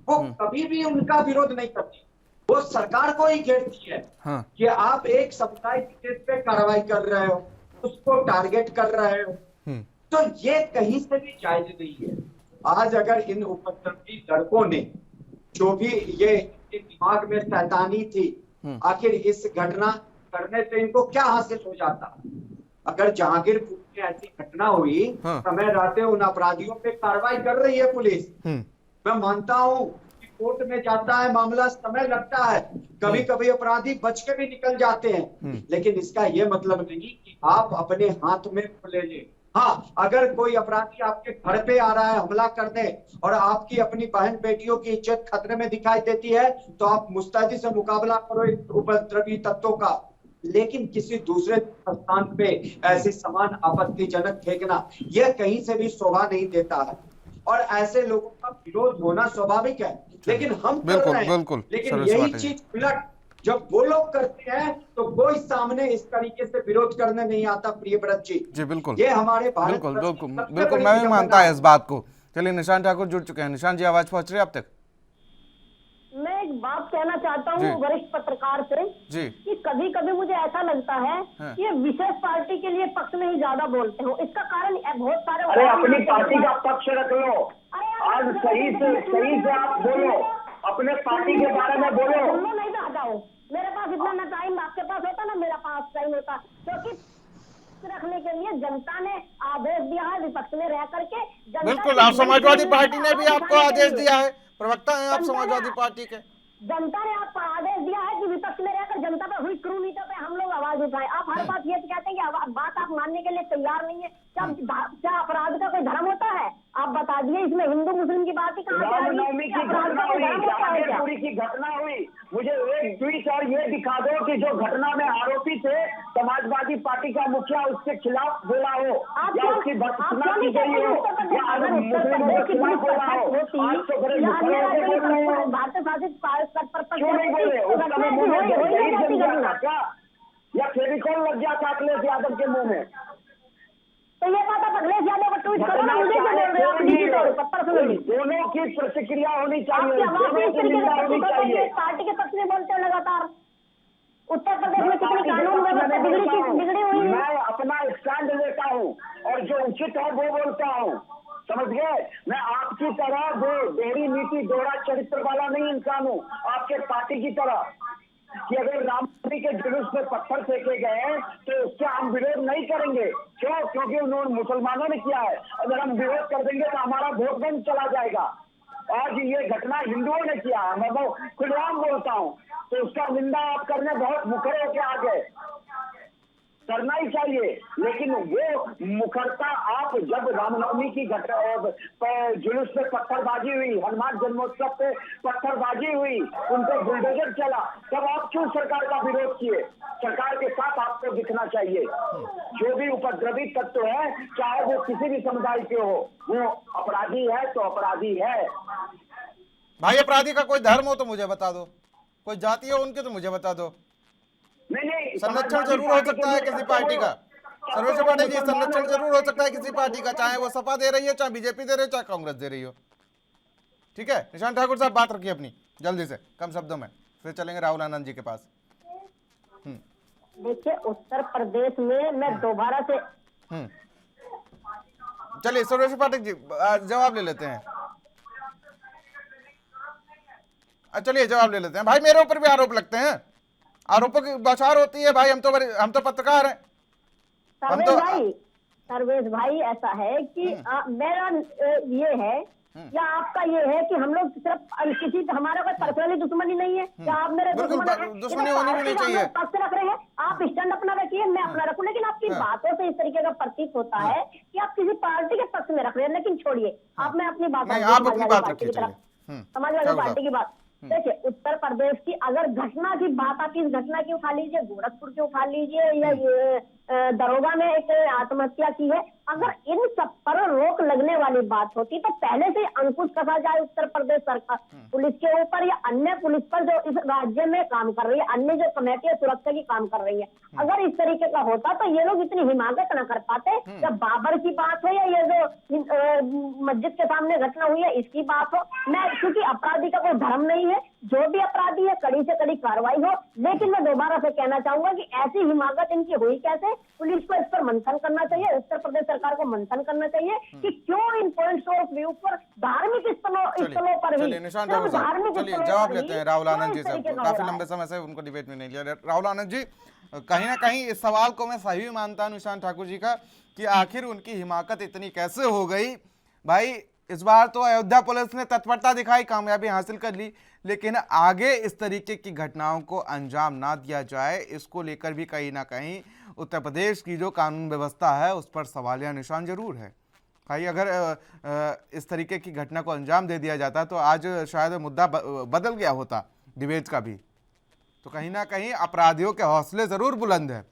वो कभी भी उनका विरोध नहीं करती। वो सरकार को ही घेरती है कि आप एक समुदाय के पे कार्रवाई कर रहे हो, उसको टारगेट कर रहे हो, तो ये कहीं से भी जायज नहीं है। आज अगर इन उपद्रवी लड़कों ने जो भी ये दिमाग में शैतानी थी, आखिर इस घटना करने से इनको क्या हासिल हो जाता? अगर जहांगीरपुर में ऐसी घटना हुई, समय रहते उन अपराधियों पे कार्रवाई कर रही है पुलिस। मैं मानता हूँ कि कोर्ट में जाता है मामला, समय लगता है, कभी कभी अपराधी बच के भी निकल जाते हैं, लेकिन इसका ये मतलब नहीं कि आप अपने हाथ में ले लें। हाँ, अगर कोई अपराधी आपके घर पे आ रहा है हमला करने और आपकी अपनी बहन बेटियों की इज्जत खतरे में दिखाई देती है, तो आप मुस्तैदी से मुकाबला करो इन उपद्रवी तत्वों का। लेकिन किसी दूसरे स्थान पे ऐसी समान आपत्तिजनक फेंकना, यह कहीं से भी शोभा नहीं देता है और ऐसे लोगों का विरोध होना स्वाभाविक है। लेकिन हम कर रहे हैं, लेकिन यही चीज उलट जब वो लोग करते हैं तो कोई सामने इस तरीके से विरोध करने नहीं आता। प्रियव्रत जी, जी बिल्कुल, ये हमारे भारत बिल्कुल मैं भी मानता है इस बात को। चलिए निशांत ठाकुर जुड़ चुके हैं। निशांत जी, आवाज पहुंच रही है आप तक? मैं एक बात कहना चाहता हूँ वरिष्ठ पत्रकार से जी, कि कभी कभी मुझे ऐसा लगता है कि ये विशेष पार्टी के लिए पक्ष में ही ज्यादा बोलते हो। इसका कारण बहुत सारे, अरे अपनी पार्टी का पक्ष रख लो, आज सही से आप बोलो, अपने पार्टी के बारे में बोलो। बोलो नहीं तो हटाओ। मेरे पास इतना ना टाइम आपके पास होता ना मेरा पास टाइम होता, क्योंकि रखने के लिए जनता ने आदेश दिया है विपक्ष में रह करके। बिल्कुल, आप समाजवादी पार्टी ने भी आपको आदेश दिया है, प्रवक्ता हैं आप समाजवादी पार्टी के। जनता ने आपको आदेश दिया है कि विपक्ष में रहकर जनता पर हुई क्रूरता पे हम लोग आवाज उठाए। आप हर बात ये कहते हैं कि बात आप मानने के लिए तैयार नहीं है। क्या अपराध का कोई धर्म होता है? आप बता दिए, इसमें हिंदू मुस्लिम की बात ही कहाँ? रामनवमी की घटना हुई, जहांगीरपुरी की घटना हुई, मुझे एक ट्वीट और ये दिखा दो कि जो घटना में आरोपी थे समाजवादी पार्टी का मुखिया उसके खिलाफ बोला हो या उसकी भर्त्सना की गई हो या मुस्लिमों के खिलाफ बोला हो। आज तो बड़े भारतीय शासित क्यों नहीं बोले? उस समय मुंह में क्या या फेविकॉल लग गया था अखिलेश यादव के मुंह में? तो ये बात आप अखिलेश यादव को ट्वीट करो ना, मुझे क्यों बोल रहे हो? आप निजी तौर पर पर्सनली दोनों की प्रतिक्रिया होनी चाहिए, आपकी आवाज इस तरीके से होनी चाहिए। पार्टी के पक्ष में बोलते हैं लगातार। उत्तर प्रदेश में कितनी कानून व्यवस्था बिगड़ी हुई है। मैं अपना स्टैंड लेता हूँ और जो उचित है वो बोलता हूँ, समझ गए? मैं आपकी तरह वो देरी नीति दोहरा चरित्र वाला नहीं इंसान हूँ, आपके पार्टी की तरह कि अगर रामनवमी के जुलूस में पत्थर फेंके गए तो उससे हम विरोध नहीं करेंगे। क्यों? क्योंकि उन्होंने मुसलमानों ने किया है। अगर हम विरोध कर देंगे तो हमारा वोट बैंक चला जाएगा। आज ये घटना हिंदुओं ने किया है, मैं वो खुलेआम बोलता हूँ, तो उसका निंदा आप करने बहुत मुखर होके आ गए। करना ही चाहिए, लेकिन वो मुखरता आप जब रामनवमी की जुलूस पे पत्थरबाजी हुई, हनुमान जन्मोत्सव पे पत्थरबाजी हुई, उन पे बुलडोजर चला, तब आप क्यों सरकार का विरोध किए? सरकार के साथ आपको दिखना चाहिए। जो भी उपद्रवी तत्व है, चाहे वो किसी भी समुदाय के हो, वो अपराधी है तो अपराधी है। भाई अपराधी का कोई धर्म हो तो मुझे बता दो, कोई जाति हो उनके तो मुझे बता दो। नहीं, संरक्षण जरूर हो सकता है किसी पार्टी का। सर्वेश्वर पाठक जी, संरक्षण जरूर हो सकता है किसी पार्टी का, चाहे वो सपा दे रही हो, चाहे बीजेपी दे रही हो, चाहे कांग्रेस दे रही हो। ठीक है निशांत ठाकुर साहब, बात रखिए अपनी जल्दी से, कम शब्दों में, फिर चलेंगे राहुल आनंद जी के पास। देखिए उत्तर प्रदेश में मैं दोबारा से चलिए सर्वेश्वर पाठक जी जवाब ले लेते हैं। चलिए जवाब ले लेते हैं। भाई मेरे ऊपर भी आरोप लगते हैं, आरोपों की बौछार होती है भाई। हम तो पत्रकार हैं। सर्वेश भाई ऐसा है कि मेरा ये है या आपका ये है कि हम लोग सिर्फ किसी हमारा कोई पर्सनली दुश्मनी नहीं है। क्या आप मेरे दुश्मनी होनी भी नहीं चाहिए। पक्ष रख रहे हैं, आप स्टैंड अपना रखिए, मैं अपना रखूं, लेकिन आपकी बातों से इस तरीके का प्रतीक होता है कि आप किसी पार्टी के पक्ष में रख रहे हैं। लेकिन छोड़िए, आप मैं अपनी बात आप अपनी बात रखिए, समाजवादी पार्टी की बात देखिए, उत्तर प्रदेश की अगर घटना की बात, आप इस घटना की उठा लीजिए, गोरखपुर की उठा लीजिए, या ये दरोगा ने एक आत्महत्या की है, अगर इन सब पर रोक लगने वाली बात होती तो पहले से अंकुश कसा जाए उत्तर प्रदेश सरकार पुलिस के ऊपर या अन्य पुलिस पर जो इस राज्य में काम कर रही है, अन्य जो कमेटी सुरक्षा की काम कर रही है। अगर इस तरीके का होता तो ये लोग इतनी हिमाकत न कर पाते। जब बाबर की बात हो या ये जो मस्जिद के सामने घटना हुई है इसकी बात हो, मैं क्योंकि अपराधी का कोई धर्म नहीं है, जो भी अपराधी है कड़ी से कड़ी कार्रवाई हो। लेकिन मैं दोबारा से कहना चाहूंगा कि ऐसी हिमाकत इनकी हुई कैसे? पुलिस को इस पर मंथन करना चाहिए, उत्तर प्रदेश सरकार को मंथन करना चाहिए कि क्यों इन पॉइंट्स ऑफ व्यू पर धार्मिक स्थलों पर भी, निशांत ठाकुर साहब, चलिए जवाब लेते हैं राहुल आनंद जी से। काफी लंबे समय से उनको डिबेट में नहीं लिया। राहुल आनंद जी, कहीं ना कहीं इस सवाल को मैं सही भी मानता हूं निशांत ठाकुर जी का कि आखिर उनकी हिमाकत इतनी कैसे हो गई। भाई इस बार तो अयोध्या पुलिस ने तत्परता दिखाई, कामयाबी हासिल कर ली, लेकिन आगे इस तरीके की घटनाओं को अंजाम ना दिया जाए, इसको लेकर भी कहीं ना कहीं उत्तर प्रदेश की जो कानून व्यवस्था है उस पर सवालिया निशान जरूर है। भाई अगर इस तरीके की घटना को अंजाम दे दिया जाता तो आज शायद मुद्दा बदल गया होता डिबेट का भी। तो कहीं ना कहीं अपराधियों के हौसले जरूर बुलंद है।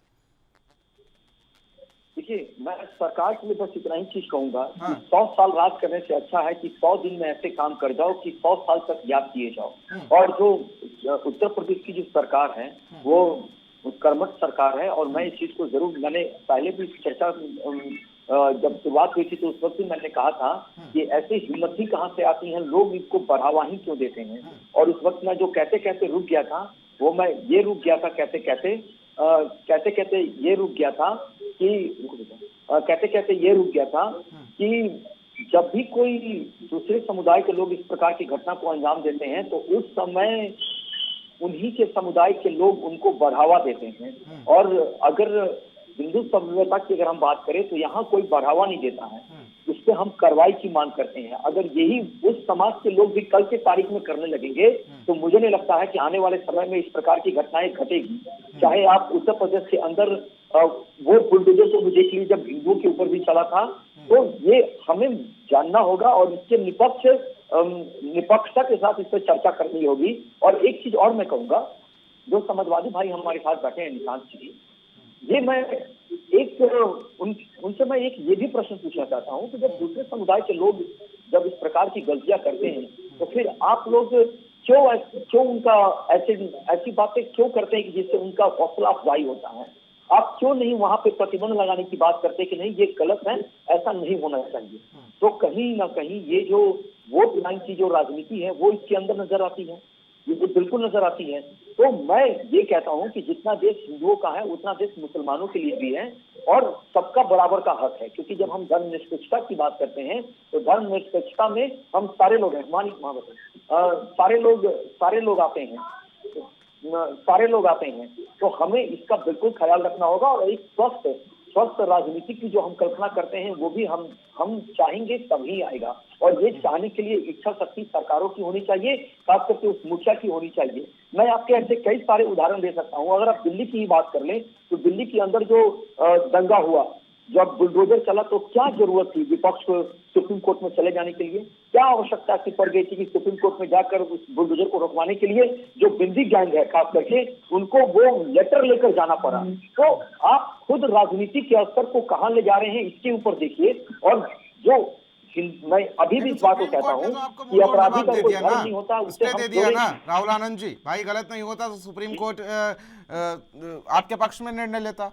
देखिए, मैं सरकार के लिए बस इतना ही चीज कहूंगा कि 100 साल राज करने से अच्छा है कि 100 दिन में ऐसे काम कर जाओ कि 100 साल तक याद किए जाओ। और जो उत्तर प्रदेश की जो सरकार है वो कर्मठ सरकार है, और मैं इस चीज को जरूर, मैंने पहले भी चर्चा जब शुरुआत हुई थी तो उस वक्त भी मैंने कहा था कि ऐसी हिम्मत ही कहाँ से आती है, लोग इसको बढ़ावा ही क्यों देते हैं। और उस वक्त मैं जो कहते कहते रुक गया था वो मैं ये रुक गया था कहते कहते ये रुक गया था कि जब भी कोई दूसरे समुदाय के लोग इस प्रकार की घटना को अंजाम देते हैं तो उस समय उन्हीं के समुदाय के लोग उनको बढ़ावा देते हैं। और अगर हिंदू सभ्यता की अगर हम बात करें तो यहाँ कोई बढ़ावा नहीं देता है, उस पर हम कार्रवाई की मांग करते हैं। अगर यही उस समाज के लोग भी कल के तारीख में करने लगेंगे तो मुझे नहीं लगता है कि आने वाले समय में इस प्रकार की घटनाएं घटेगी। चाहे आप उत्तर प्रदेश के अंदर वो बुलडोजर को भी देख लीजिए जब हिंदुओं के ऊपर भी चला था, तो ये हमें जानना होगा और इसके निपक्षता के साथ इस पर चर्चा करनी होगी। और एक चीज और मैं कहूंगा, जो समाजवादी भाई हमारे साथ बैठे हैं निशांत जी, ये मैं उनसे मैं एक ये भी प्रश्न पूछना चाहता हूँ कि जब दूसरे समुदाय के लोग जब इस प्रकार की गलतियां करते हैं तो फिर आप लोग क्यों उनका ऐसी बातें क्यों करते हैं कि जिससे उनका हौसला अफजाई होता है? आप क्यों नहीं वहां पे प्रतिबंध लगाने की बात करते कि नहीं ये गलत है, ऐसा नहीं होना चाहिए? तो कहीं ना कहीं ये जो वोट बैंक की जो राजनीति है वो इसके अंदर नजर आती है, ये बिल्कुल नजर आती है। तो मैं ये कहता हूं कि जितना देश हिंदुओं का है उतना देश मुसलमानों के लिए भी है और सबका बराबर का हक है। क्योंकि जब हम धर्मनिरपेक्षता की बात करते हैं तो धर्मनिरपेक्षता में हम सारे लोग हैं, सारे लोग आते हैं, तो हमें इसका बिल्कुल ख्याल रखना होगा। और एक स्वस्थ राजनीति की जो हम कल्पना करते हैं वो भी हम चाहेंगे तभी आएगा। और ये चाहने के लिए इच्छा शक्ति सरकारों की होनी चाहिए, खास करके उस मुखिया की होनी चाहिए। मैं आपके ऐसे कई सारे उदाहरण दे सकता हूँ। अगर आप दिल्ली की ही बात कर लें तो दिल्ली के अंदर जो दंगा हुआ, जब बुलडोजर चला तो क्या जरूरत थी विपक्ष को सुप्रीम कोर्ट में चले जाने के लिए? क्या आवश्यकता सी पड़ गई थी कि सुप्रीम कोर्ट में जाकर उस बुलडोजर को रोकवाने के लिए? जो बिंदी गैंग है खास करके, उनको वो लेटर लेकर जाना पड़ा। तो आप खुद राजनीति के स्तर को कहाँ ले जा रहे हैं इसके ऊपर देखिए। और जो मैं अभी भी इस बात को कहता हूँ कि अपराधी का कोई धर्म नहीं होता, उससे हम दे दिया ना राहुल आनंद जी। भाई गलत नहीं होता तो सुप्रीम कोर्ट आपके पक्ष में निर्णय लेता।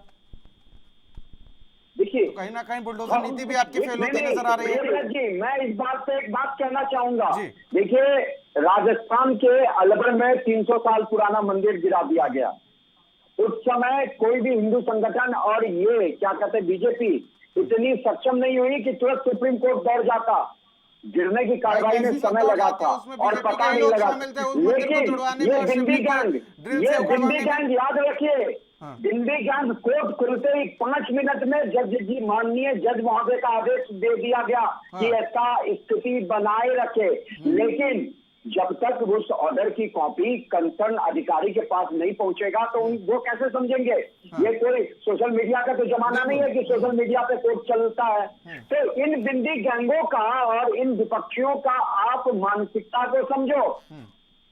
देखिए, कहीं ना कहीं बुलडोजर नीति भी आपकी फेल होती नजर आ रही है जी। मैं इस बात पे एक बात कहना चाहूंगा। देखिए, राजस्थान के अलवर में 300 साल पुराना मंदिर गिरा दिया गया। उस समय कोई भी हिंदू संगठन और ये क्या कहते हैं बीजेपी इतनी सक्षम नहीं हुई कि तुरंत सुप्रीम कोर्ट दौड़ जाता। गिरने की कार्रवाई में समय लगा था और पता नहीं लगा। लेकिन ये बिंदी गैंग याद रखिए, बिंदी गैंग कोर्ट खुलते ही 5 मिनट में जज जी माननीय जज महोदय का आदेश दे दिया गया कि ऐसा स्थिति बनाए रखे। लेकिन जब तक उस ऑर्डर की कॉपी कंसर्न अधिकारी के पास नहीं पहुंचेगा तो वो कैसे समझेंगे? ये कोई सोशल मीडिया का तो जमाना नहीं है कि सोशल मीडिया पे कोर्ट चलता है। तो इन बिंदी गैंगों का और इन विपक्षियों का आप मानसिकता को समझो।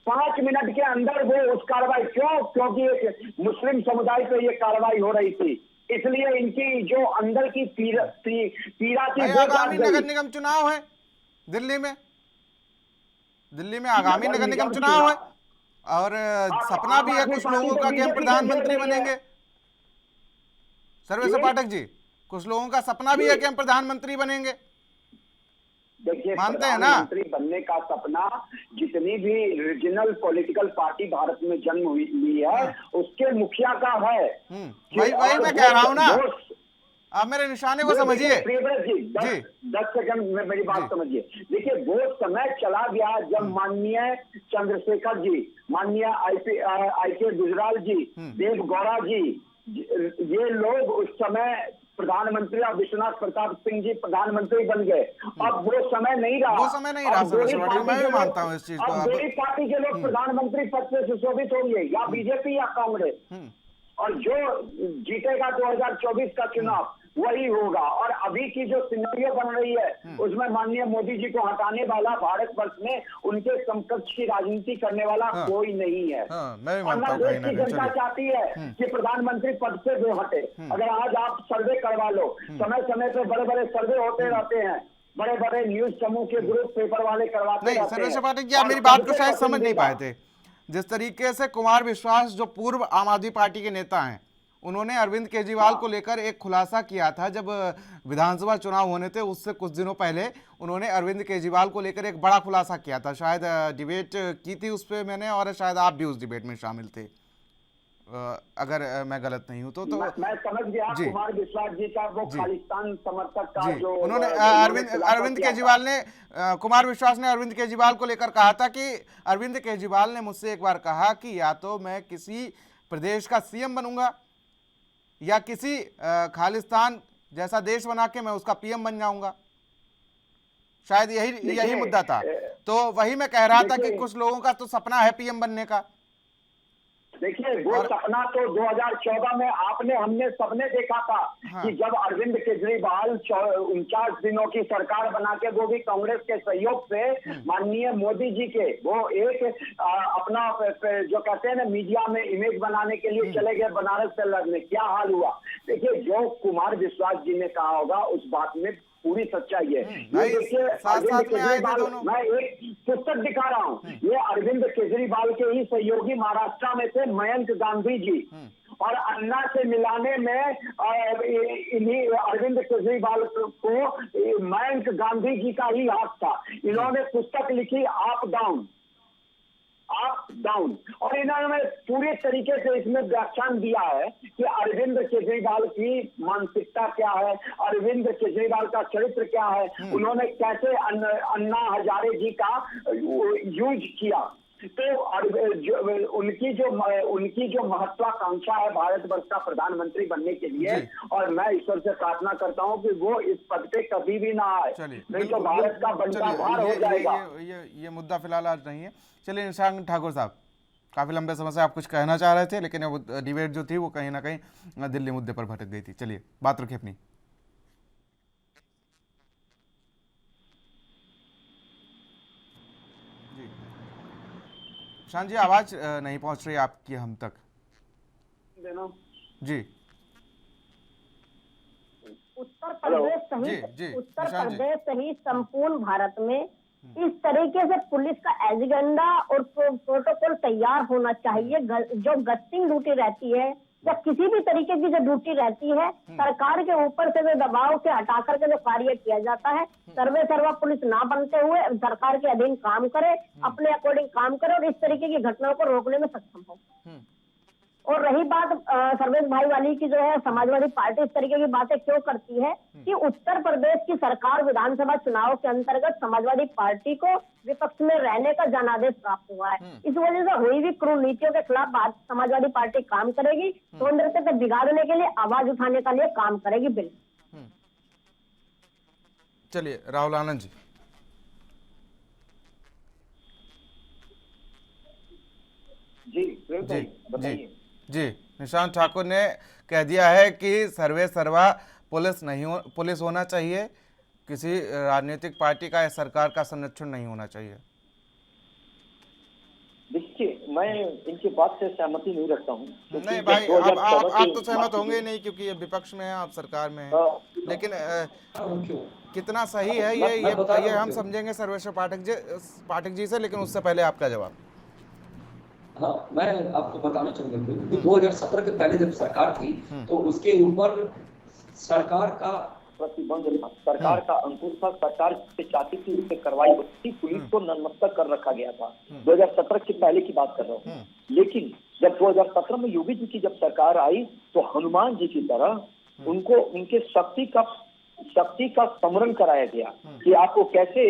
5 मिनट के अंदर वो उस कार्रवाई, क्योंकि एक मुस्लिम समुदाय पे ये कार्रवाई हो रही थी, इसलिए इनकी जो अंदर की पीड़ा थी वो आगामी नगर निगम चुनाव है दिल्ली में, आगामी नगर निगम चुनाव है और सपना भी है कुछ लोगों का कि हम प्रधानमंत्री बनेंगे। सर्वेश्वर पाठक जी, कुछ लोगों का सपना भी है कि हम प्रधानमंत्री बनेंगे। देखिए, मानते हैं ना? प्रधानमंत्री बनने का सपना जितनी भी रीजनल पॉलिटिकल पार्टी भारत में जन्म हुई है उसके मुखिया का है। वही मैं कह रहा हूं ना, आप मेरे निशाने को समझिए जी। 10 सेकंड में मेरी बात समझिए। देखिए, वो समय चला गया जब माननीय चंद्रशेखर जी, माननीय आई के गुजराल जी, देव गौड़ा जी, ये लोग उस समय प्रधानमंत्री, और विश्वनाथ प्रताप सिंह जी प्रधानमंत्री बन गए। अब वो समय नहीं रहा, मैं भी मानता हूँ इस चीज को। अब दोनों पार्टी के लोग प्रधानमंत्री पद से सुशोभित होंगे, या बीजेपी या कांग्रेस, और जो जीतेगा 2024 का चुनाव वही होगा। और अभी की जो सिनेरियो बन रही है उसमें माननीय मोदी जी को हटाने वाला भारत वर्ष में उनके समकक्ष की राजनीति करने वाला कोई नहीं है। मैं भी मानता हूं। देश की जनता चाहती है कि प्रधानमंत्री पद से वो हटे। अगर आज आप सर्वे करवा लो, समय समय पे बड़े बड़े सर्वे होते रहते हैं, बड़े बड़े न्यूज समूह के ग्रुप पेपर वाले करवाते रहते हैं। सर्वेश्वर पाठक जी, आप मेरी बात को शायद समझ नहीं पाए थे। जिस तरीके से कुमार विश्वास जो पूर्व आम आदमी पार्टी के नेता हैं, उन्होंने अरविंद केजरीवाल को लेकर एक खुलासा किया था जब विधानसभा चुनाव होने थे, उससे कुछ दिनों पहले उन्होंने अरविंद केजरीवाल को लेकर एक बड़ा खुलासा किया था। शायद डिबेट की थी उस पर मैंने, और शायद आप भी उस डिबेट में शामिल थे, अगर मैं गलत नहीं हूं तो मैं समझ गया। कुमार विश्वास जी का वो खालिस्तान समर्थक का जो उन्होंने अरविंद केजरीवाल ने, कुमार विश्वास ने अरविंद केजरीवाल को लेकर कहा था कि अरविंद केजरीवाल ने मुझसे एक बार कहा कि या तो मैं किसी प्रदेश का सीएम बनूंगा या किसी खालिस्तान जैसा देश बना के मैं उसका पीएम बन जाऊंगा। शायद यही मुद्दा था। तो वही मैं कह रहा था कि कुछ लोगों का तो सपना है पीएम बनने का। देखिए, वो सपना तो 2014 में हमने सबने देखा था कि जब अरविंद केजरीवाल 49 दिनों की सरकार बना के, वो भी कांग्रेस के सहयोग से, माननीय मोदी जी के वो एक अपना जो कहते हैं ना मीडिया में इमेज बनाने के लिए चले गए बनारस से लड़ने। क्या हाल हुआ? देखिए, जो कुमार विश्वास जी ने कहा होगा उस बात में पूरी सच्चाई है। देखिए, अरविंद केजरीवाल, मैं एक पुस्तक दिखा रहा हूँ, ये अरविंद केजरीवाल के ही सहयोगी महाराष्ट्र में थे मयंक गांधी जी, और अन्ना से मिलाने में इन्हीं अरविंद केजरीवाल को मयंक गांधी जी का ही हाथ था। इन्होंने पुस्तक लिखी अप डाउन, और इन्होंने पूरे तरीके से इसमें व्याख्यान दिया है कि अरविंद केजरीवाल की मानसिकता क्या है, अरविंद केजरीवाल का चरित्र क्या है, उन्होंने कैसे अन्ना हजारे जी का यूज किया। तो उनकी जो महत्वाकांक्षा है भारत वर्ष का प्रधानमंत्री बनने के लिए, और मैं ईश्वर से प्रार्थना करता हूं कि वो इस पद पे कभी भी ना आए, नहीं तो भारत का बंटा भार हो जाएगा। ये मुद्दा फिलहाल आज नहीं है। चलिए, निशांत ठाकुर साहब, काफी लंबे समय से आप कुछ कहना चाह रहे थे, लेकिन वो डिबेट जो थी वो कहीं ना कहीं दिल्ली मुद्दे पर भटक गई थी। चलिए, बात रखिए अपनी। शान जी, आवाज नहीं पहुंच रही आपकी हम तक। जी, उत्तर प्रदेश सहित संपूर्ण भारत में इस तरीके से पुलिस का एजेंडा और प्रोटोकॉल तैयार होना चाहिए। जो गश्तिंग ड्यूटी रहती है या किसी भी तरीके की जो ड्यूटी रहती है, सरकार के ऊपर से जो दबाव से हटा करके जो कार्य किया जाता है, सर्वा पुलिस ना बनते हुए सरकार के अधीन काम करे, अपने अकॉर्डिंग काम करे और इस तरीके की घटनाओं को रोकने में सक्षम हो। और रही बात सर्वेश भाई वाली की, जो है समाजवादी पार्टी इस तरीके की बातें क्यों करती है कि उत्तर प्रदेश की सरकार विधानसभा चुनाव के अंतर्गत समाजवादी पार्टी को विपक्ष में रहने का जनादेश प्राप्त हुआ है। इस वजह से हुई भी क्रूर नीतियों के खिलाफ समाजवादी पार्टी काम करेगी, सौंदर्य को बिगाड़ने के लिए, आवाज उठाने के लिए काम करेगी। बिल्कुल। चलिए, राहुल आनंद जी। जी, जी, निशांत ठाकुर ने कह दिया है कि सर्वे सर्वा पुलिस होना चाहिए, किसी राजनीतिक पार्टी का या सरकार का संरक्षण नहीं होना चाहिए। देखिए, मैं इनकी बात से सहमति नहीं रखता हूँ। नहीं भाई, आप तो सहमत होंगे नहीं, क्योंकि ये विपक्ष में है, आप सरकार में हैं। लेकिन कितना सही है ये हम समझेंगे सर्वेश्वर पाठक जी से, लेकिन उससे पहले आपका जवाब। हाँ, मैं आपको बताना चाहूंगा कि 2017 के पहले जब सरकार थी तो उसके ऊपर सरकार का प्रतिबंध था, सरकार का अंकुश था, सरकार से चाहती थी उससे कार्रवाई होती, पुलिस को नतमस्तक कर रखा गया था। 2017 के पहले की बात कर रहा हूँ। लेकिन जब 2017 में योगी जी की जब सरकार आई तो हनुमान जी की तरह उनको उनके शक्ति का स्मरण कराया गया कि आपको कैसे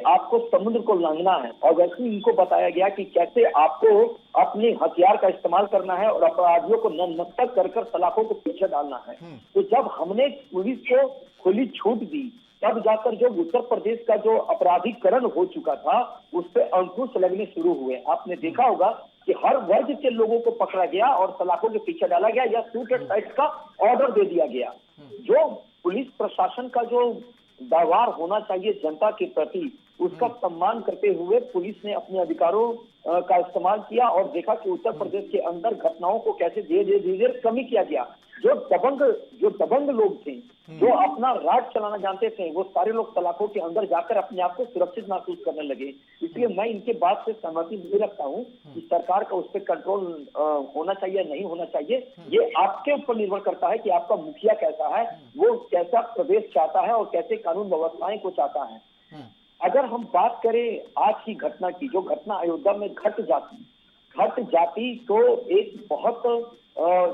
आपको समुद्र को लांघना है, और वैसे ही इनको बताया गया कि कैसे आपको अपने हथियार का इस्तेमाल करना है और अपराधियों को नतमस्तक कर सलाखों को पीछे डालना है। तो जब हमने पुलिस को खुली छूट दी, तब जाकर जो उत्तर प्रदेश का जो अपराधीकरण हो चुका था उस पर अंकुश लगने शुरू हुए। आपने देखा होगा कि हर वर्ग के लोगों को पकड़ा गया और सलाखों के पीछे डाला गया या शूट एंड साइट का ऑर्डर दे दिया गया। जो पुलिस प्रशासन का जो व्यवहार होना चाहिए जनता के प्रति, उसका सम्मान करते हुए पुलिस ने अपने अधिकारों का इस्तेमाल किया और देखा कि उत्तर प्रदेश के अंदर घटनाओं को कैसे धीरे धीरे कमी किया गया। जो दबंग लोग थे, जो अपना राज चलाना जानते थे, वो सारे लोग सलाखों के अंदर जाकर अपने आप को सुरक्षित महसूस करने लगे। इसलिए मैं इनके बात से सहमति नहीं रखता हूँ कि सरकार का उस पर कंट्रोल होना चाहिए नहीं होना चाहिए। ये आपके ऊपर निर्भर करता है कि आपका मुखिया कैसा है, वो कैसा प्रदेश चाहता है और कैसे कानून व्यवस्थाएं को चाहता है। अगर हम बात करें आज की घटना की, जो घटना अयोध्या में घट जाती तो एक बहुत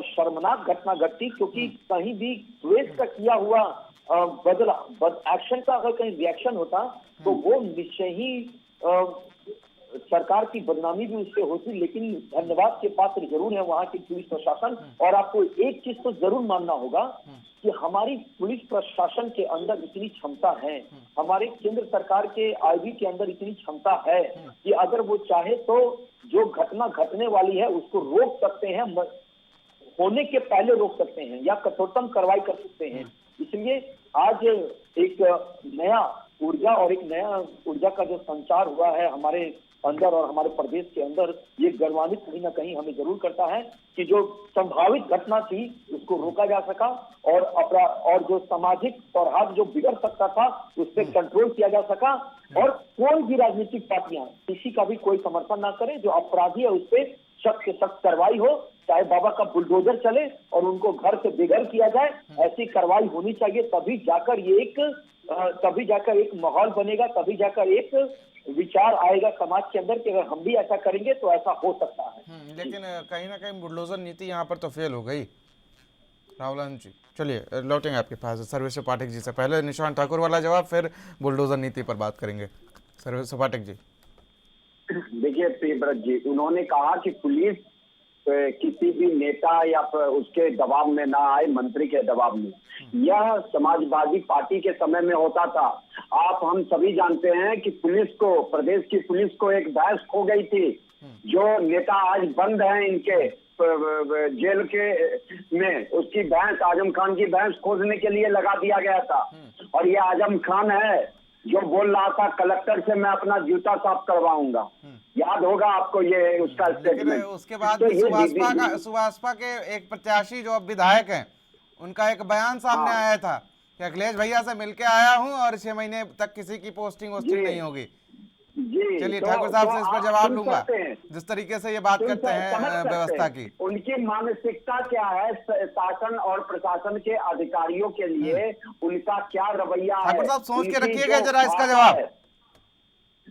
शर्मनाक घटना घटती, क्योंकि कहीं भी द्वेष का किया हुआ एक्शन का अगर कहीं रिएक्शन होता तो वो निश्चय ही सरकार की बदनामी भी उससे होती। लेकिन धन्यवाद के पात्र जरूर है वहां की पुलिस प्रशासन। और आपको एक चीज तो जरूर मानना होगा कि हमारी पुलिस प्रशासन के अंदर इतनी क्षमता है, हमारे केंद्र सरकार के आईबी के अंदर इतनी क्षमता है कि अगर वो चाहे तो जो घटना घटने वाली है उसको रोक सकते हैं, होने के पहले रोक सकते हैं या कठोरतम कार्रवाई कर सकते हैं। इसलिए आज एक नया ऊर्जा और एक नया ऊर्जा का जो संचार हुआ है हमारे अंदर और हमारे प्रदेश के अंदर, ये गर्वान्वित कहीं ना कहीं हमें जरूर करता है कि जो संभावित घटना थी उसको रोका जा सका और जो सामाजिक सौहार्द जो बिगड़ सकता था उस पर कंट्रोल किया जा सका। और कोई भी राजनीतिक पार्टियां किसी का भी कोई समर्थन ना करे, जो अपराधी है उस पर सख्त से सख्त कार्रवाई हो, चाहे बाबा का बुलडोजर चले और उनको घर से बेघर किया जाए, ऐसी कार्रवाई होनी चाहिए। तभी जाकर एक माहौल बनेगा, तभी जाकर एक विचार आएगा समाज के अंदर कि अगर हम भी ऐसा करेंगे तो ऐसा हो सकता है। लेकिन कहीं ना कहीं बुलडोजर नीति यहाँ पर तो फेल हो गई। राहुल जी, चलिए लौटेंगे आपके पास सर्वेश्वर पाठक जी से। पहले निशांत ठाकुर वाला जवाब, फिर बुलडोजर नीति पर बात करेंगे। सर्वेश्वर पाठक जी। देखिए प्रियव्रत जी, उन्होंने कहा कि पुलिस किसी भी नेता या उसके दबाव में ना आए, मंत्री के दबाव में। यह समाजवादी पार्टी के समय में होता था। हम सभी जानते हैं कि प्रदेश की पुलिस को एक भैंस खो गई थी। जो नेता आज बंद हैं इनके जेल के में, उसकी भैंस, आजम खान की भैंस खोजने के लिए लगा दिया गया था। और ये आजम खान है जो बोल रहा था कलेक्टर से मैं अपना जूता साफ करवाऊंगा। याद होगा आपको ये उसका स्टेटमेंट। उसके बाद सुभाषपा के एक प्रत्याशी जो अब विधायक हैं, उनका एक बयान सामने आया था कि अखिलेश भैया से मिलके आया हूं और 6 महीने तक किसी की पोस्टिंग नहीं होगी। चलिए ठाकुर साहब से इस पर जवाब लूंगा। जिस तरीके से ये बात करते हैं व्यवस्था की, उनकी मानसिकता क्या है, शासन और प्रशासन के अधिकारियों के लिए उनका क्या रवैया है, ठाकुर साहब सोच के रखिएगा जरा इसका जवाब।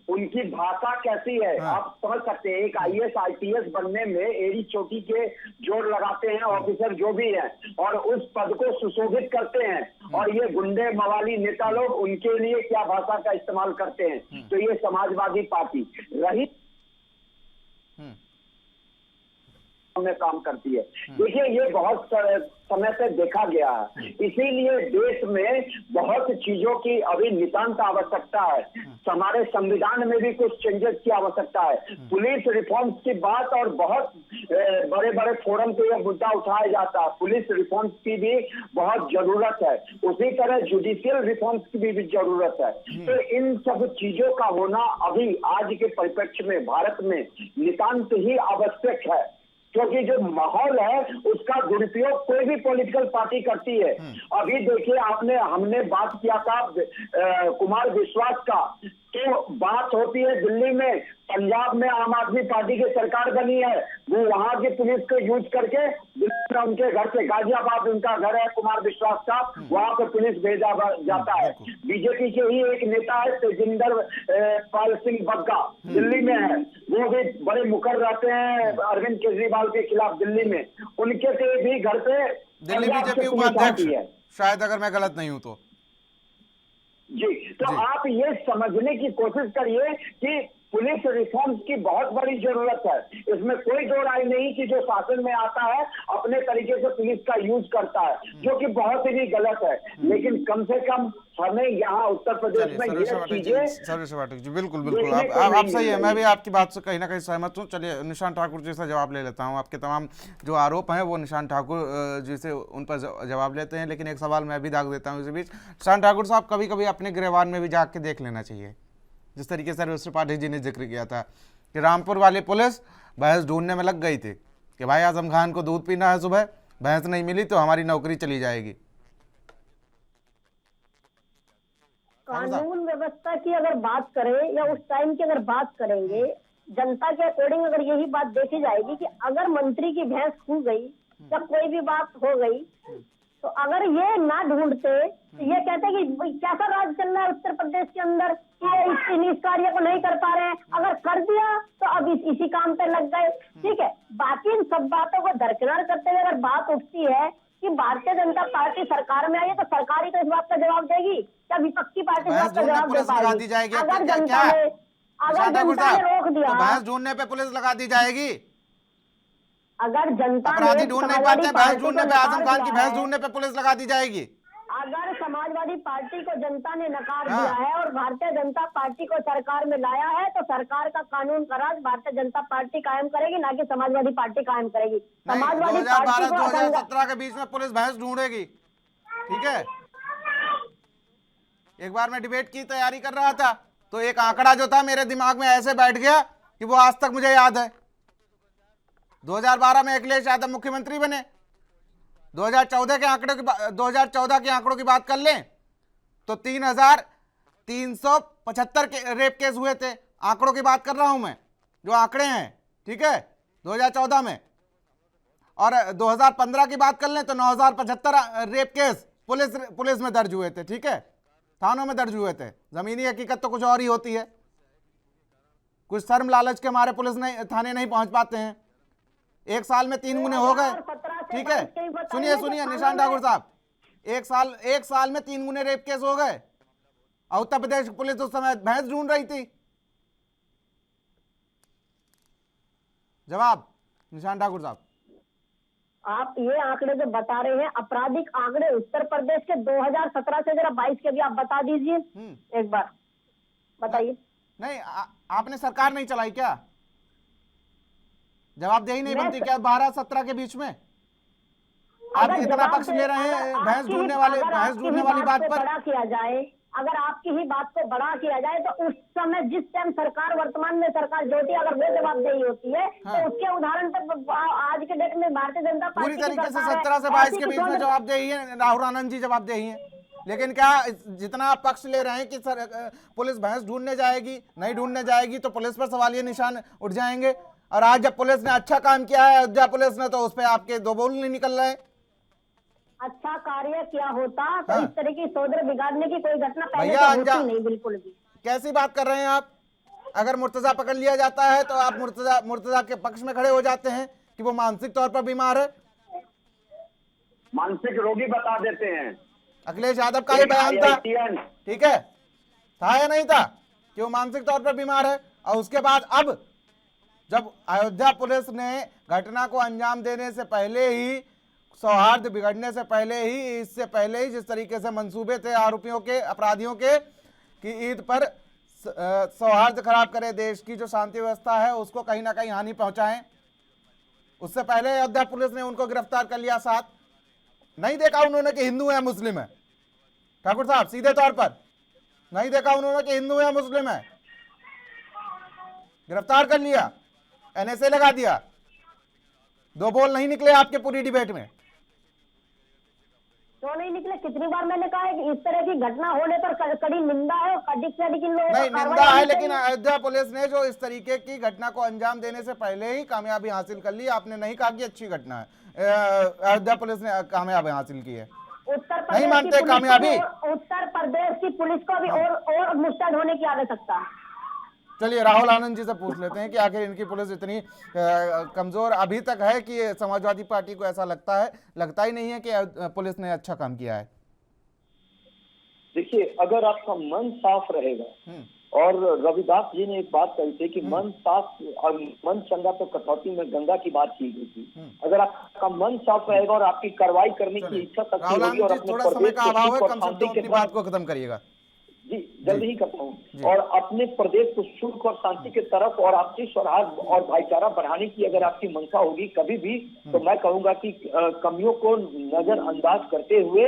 उनकी भाषा कैसी है आप समझ सकते हैं। एक आईएएस आईपीएस बनने में एड़ी चोटी के जोर लगाते हैं ऑफिसर जो भी है, और उस पद को सुशोभित करते हैं। और ये गुंडे मवाली नेता लोग उनके लिए क्या भाषा का इस्तेमाल करते हैं। तो ये समाजवादी पार्टी रही। में काम करती है। देखिए, ये बहुत समय से देखा गया है, इसीलिए देश में बहुत चीजों की अभी नितांत आवश्यकता है। हमारे संविधान में भी कुछ चेंजेस की आवश्यकता है। पुलिस रिफॉर्म्स की बात और बहुत बड़े बड़े फोरम पे यह मुद्दा उठाया जाता है। पुलिस रिफॉर्म्स की भी बहुत जरूरत है, उसी तरह जुडिशियल रिफॉर्म्स की भी जरूरत है। तो इन सब चीजों का होना अभी आज के परिप्रेक्ष्य में भारत में नितांत ही आवश्यक है, क्योंकि जो माहौल है उसका दुरुपयोग कोई भी पॉलिटिकल पार्टी करती है। अभी देखिए, हमने बात किया था कुमार विश्वास का, तो बात होती है दिल्ली में, पंजाब में आम आदमी पार्टी की सरकार बनी है, वो वहां की पुलिस को यूज करके दिल्ली में उनके घर से, गाजियाबाद उनका घर है कुमार विश्वास का, वहां पर पुलिस भेजा जाता है। बीजेपी के ही एक नेता है तेजिंदर पाल सिंह बग्गा, दिल्ली में है, वो भी बड़े मुखर रहते हैं अरविंद केजरीवाल के खिलाफ दिल्ली में, उनके से भी घर पे दिल्ली बीजेपी उपाध्यक्ष शायद, अगर मैं गलत नहीं हूं तो। जी, तो आप ये समझने की कोशिश करिए कि पुलिस रिफॉर्म्स की बहुत बड़ी जरूरत है। इसमें कोई दो राय नहीं कि जो शासन में आता है अपने तरीके से पुलिस का यूज करता है, जो कि बहुत ही गलत है। लेकिन कम से कम हमें यहाँ उत्तर प्रदेश में ये चीजें, सर्वेश पाठक जी, बिल्कुल बिल्कुल आप सही है, मैं भी आपकी बात से कहीं ना कहीं सहमत हूँ। चलिए निशांत ठाकुर जी से जवाब ले लेता हूँ। आपके तमाम जो आरोप हैं वो निशांत ठाकुर जी से उन पर जवाब लेते हैं, लेकिन एक सवाल मैं भी दाग देता हूँ इसी बीच। निशांत ठाकुर साहब, कभी कभी अपने गिरवान में भी जाग के देख लेना चाहिए, जिस तरीके से सर्वेश पाठक जी ने जिक्र किया था कि रामपुर वाली पुलिस भैंस ढूंढने में लग गई थी कि भाई आजम खान को दूध पीना है सुबह, भैंस नहीं मिली तो हमारी नौकरी चली जाएगी। कानून व्यवस्था की अगर बात करें या उस टाइम की अगर बात करेंगे, जनता के अकॉर्डिंग अगर यही बात देखी जाएगी कि अगर मंत्री की भैंस खो गई या कोई भी बात हो गई, तो अगर ये ना ढूंढते, ये कहते कि कैसा राज चल रहा है उत्तर प्रदेश के अंदर कि इस कार्य को नहीं कर पा रहे हैं, अगर कर दिया तो अब इसी काम पे लग गए। ठीक है, बाकी इन सब बातों को दरकिनार करते हुए अगर बात उठती है कि भारतीय जनता पार्टी सरकार में आई है, तो सरकार ही तो इस बात का जवाब देगी, क्या विपक्षी पार्टी इस बात का जवाब दे पाएगी? अगर जनता ने रोक दिया, भैंस ढूंढने पे पुलिस लगा दी जाएगी। अगर जनता अपराधी ढूंढ नहीं पाते, भैंस ढूंढने पे, आजम खान की भैंस ढूंढने पे पुलिस लगा दी जाएगी। अगर समाजवादी पार्टी को जनता ने नकार दिया है और भारतीय जनता पार्टी को सरकार में लाया है, तो सरकार का कानून का राज भारतीय जनता पार्टी कायम करेगी, ना कि समाजवादी पार्टी कायम करेगी। समाजवादी पार्टी को 2012-2017 के बीच में पुलिस भैंस ढूंढेगी। ठीक है, एक बार मैं डिबेट की तैयारी कर रहा था तो एक आंकड़ा जो था मेरे दिमाग में ऐसे बैठ गया कि वो आज तक मुझे याद है। 2012 में अखिलेश यादव मुख्यमंत्री बने, 2014 के आंकड़ों की बात कर लें तो 3,375 के रेप केस हुए थे। आंकड़ों की बात कर रहा हूं मैं, जो आंकड़े हैं, ठीक है, 2014 में। और 2015 की बात कर लें तो 9,075 रेप केस पुलिस में दर्ज हुए थे। ठीक है, थानों में दर्ज हुए थे। जमीनी हकीकत तो कुछ और ही होती है, कुछ शर्म लालच के मारे पुलिस थाने नहीं पहुंच पाते हैं। एक साल में 3 गुने हो गए। ठीक है, सुनिए निशांत ठाकुर साहब, एक साल में 3 गुने रेप केस हो गए और उत्तर प्रदेश पुलिस उस समय भैंस ढूंढ रही थी। जवाब निशांत ठाकुर साहब। आप ये आंकड़े जो बता रहे हैं, आपराधिक आंकड़े उत्तर प्रदेश के 2017 से जरा 22 के भी आप बता दीजिए, एक बार बताइए। नहीं, आपने सरकार नहीं चलाई क्या? जवाबदेही नहीं बनती क्या 12-17 के बीच में? आप इतना पक्ष ले रहे हैं भैंस ढूंढने वाली बात पर। बड़ा किया जाए, अगर आपकी ही बात को बड़ा किया जाए तो उस समय जिस टाइम सरकार, वर्तमान में सरकार जो थी, अगर वो जवाबदेही होती है तो उसके उदाहरण पर आज के डेट में भारतीय जनता पार्टी पूरी तरीके से 17 से 22 के बीच में जवाबदेही है, राहुल आनंद जी जवाबदेही है। लेकिन क्या जितना आप पक्ष ले रहे हैं कि पुलिस भैंस ढूंढने जाएगी, नहीं ढूंढने जाएगी तो पुलिस पर सवालिया निशान उठ जाएंगे। और आज जब पुलिस ने अच्छा काम किया है अयोध्या पुलिस ने, तो उस पर आपके दो बोल नहीं निकल रहे। अच्छा कार्य क्या होता तो इस तरह की सौदर बिगाड़ने की कोई घटना पहले होती नहीं, बिल्कुल भी। कैसी बात कर रहे हैं आप? अगर मुर्तजा पकड़ लिया जाता है तो आप मुर्तजा के पक्ष में खड़े हो जाते हैं कि वो मानसिक तौर पर बीमार है, मानसिक रोगी बता देते हैं। अखिलेश यादव का ही बयान था, ठीक है, था या नहीं था कि वो मानसिक तौर पर बीमार है। और उसके बाद अब जब अयोध्या पुलिस ने घटना को अंजाम देने से पहले ही, सौहार्द बिगड़ने से पहले ही, इससे पहले ही जिस तरीके से मंसूबे थे आरोपियों के, अपराधियों के, कि ईद पर सौहार्द खराब करे, देश की जो शांति व्यवस्था है उसको कहीं ना कहीं हानि पहुंचाएं, उससे पहले अयोध्या पुलिस ने उनको गिरफ्तार कर लिया। साथ नहीं देखा उन्होंने कि हिंदू है मुस्लिम है, ठाकुर साहब सीधे तौर पर नहीं देखा उन्होंने कि हिंदू है मुस्लिम है, गिरफ्तार कर लिया, एनएसए लगा दिया, दो बोल नहीं निकले आपके पूरी डिबेट में। तो नहीं निकले, कितनी बार मैंने कहा है कि इस तरह की घटना होने पर कड़ी निंदा है, कड़ी से कड़ी इन लोगों नहीं, पर निंदा है, लेकिन अयोध्या पुलिस ने जो इस तरीके की घटना को अंजाम देने से पहले ही कामयाबी हासिल कर ली। आपने नहीं कहा कि अच्छी घटना है, अयोध्या पुलिस ने कामयाबी हासिल की है, उत्तर प्रदेश नहीं मानते की कामयाबी। उत्तर प्रदेश की पुलिस को भी और मुस्तैद होने की आवश्यकता है। चलिए राहुल आनंद जी से पूछ लेते हैं कि आखिर इनकी पुलिस इतनी कमजोर अभी तक है कि समाजवादी पार्टी को ऐसा लगता ही नहीं है कि पुलिस ने अच्छा काम किया है। देखिए, अगर आपका मन साफ रहेगा, और रविदास जी ने एक बात कही थी कि मन साफ और मन चंगा तो कटौती में गंगा की बात की गई थी। अगर आपका मन साफ रहेगा और आपकी कार्रवाई करने की इच्छा शक्ति होगी और अपने थोड़ा समय का अभाव है, प्रदेश कम से कम अपनी बात को खत्म करिएगा। जी जल्दी ही करता हूँ। और अपने प्रदेश को सुख और शांति के तरफ और आपसी सौहार्द और भाईचारा बढ़ाने की अगर आपकी मंशा होगी कभी भी, तो मैं कहूंगा कि कमियों को नजरअंदाज करते हुए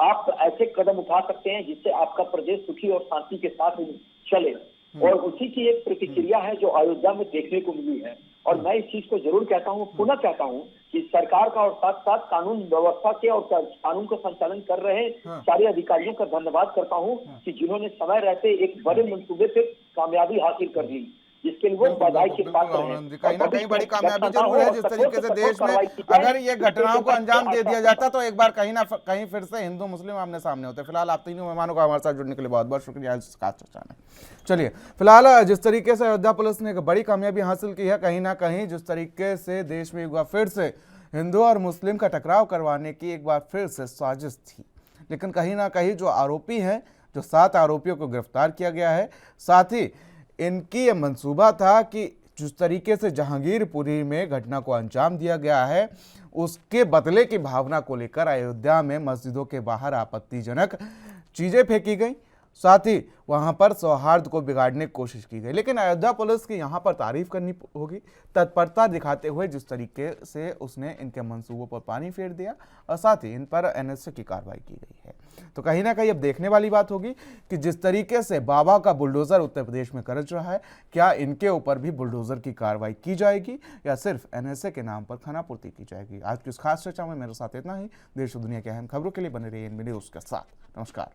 आप ऐसे कदम उठा सकते हैं जिससे आपका प्रदेश सुखी और शांति के साथ चले। और उसी की एक प्रतिक्रिया है जो अयोध्या में देखने को मिली है। और मैं इस चीज को जरूर कहता हूँ, पुनः कहता हूँ कि सरकार का और साथ साथ कानून व्यवस्था के और कानून का संचालन कर रहे सारे अधिकारियों का धन्यवाद करता हूँ कि जिन्होंने समय रहते एक बड़े मंसूबे पे कामयाबी हासिल कर ली, जिसके लिए वो बधाई के पात्र हैं। कहीं ना कहीं बड़ी कामयाबी जरूर है। जिस तरीके से देश में अगर ये घटनाओं को अंजाम दे दिया जाता तो एक बार कहीं ना कहीं फिर से हिंदू मुस्लिम आमने सामने होते। फिलहाल आप तीनों मेहमानों का हमारे साथ जुड़ने के लिए बहुत बहुत शुक्रिया इस खास चर्चा में। चलिए, फिलहाल जिस तरीके से अयोध्या पुलिस ने एक बड़ी कामयाबी हासिल की है, कहीं ना कहीं जिस तरीके से देश में एक बार फिर से हिंदू और मुस्लिम का टकराव करवाने की एक बार फिर से साजिश थी, लेकिन कहीं ना कहीं जो आरोपी हैं, जो 7 आरोपियों को गिरफ्तार किया गया है, साथ ही इनकी ये मंसूबा था कि जिस तरीके से जहांगीरपुरी में घटना को अंजाम दिया गया है उसके बदले की भावना को लेकर अयोध्या में मस्जिदों के बाहर आपत्तिजनक चीज़ें फेंकी गई, साथ ही वहां पर सौहार्द को बिगाड़ने की कोशिश की गई। लेकिन अयोध्या पुलिस की यहां पर तारीफ करनी होगी, तत्परता दिखाते हुए जिस तरीके से उसने इनके मंसूबों पर पानी फेर दिया और साथ ही इन पर एनएसए की कार्रवाई की गई है। तो कहीं ना कहीं अब देखने वाली बात होगी कि जिस तरीके से बाबा का बुलडोजर उत्तर प्रदेश में गरज रहा है, क्या इनके ऊपर भी बुलडोजर की कार्रवाई की जाएगी या सिर्फ एनएसए के नाम पर खानापूर्ति की जाएगी। आज की इस खास चर्चा में मेरे साथ इतना ही। देश और दुनिया की अहम खबरों के लिए बने रहिए इन न्यूज़ के साथ। नमस्कार।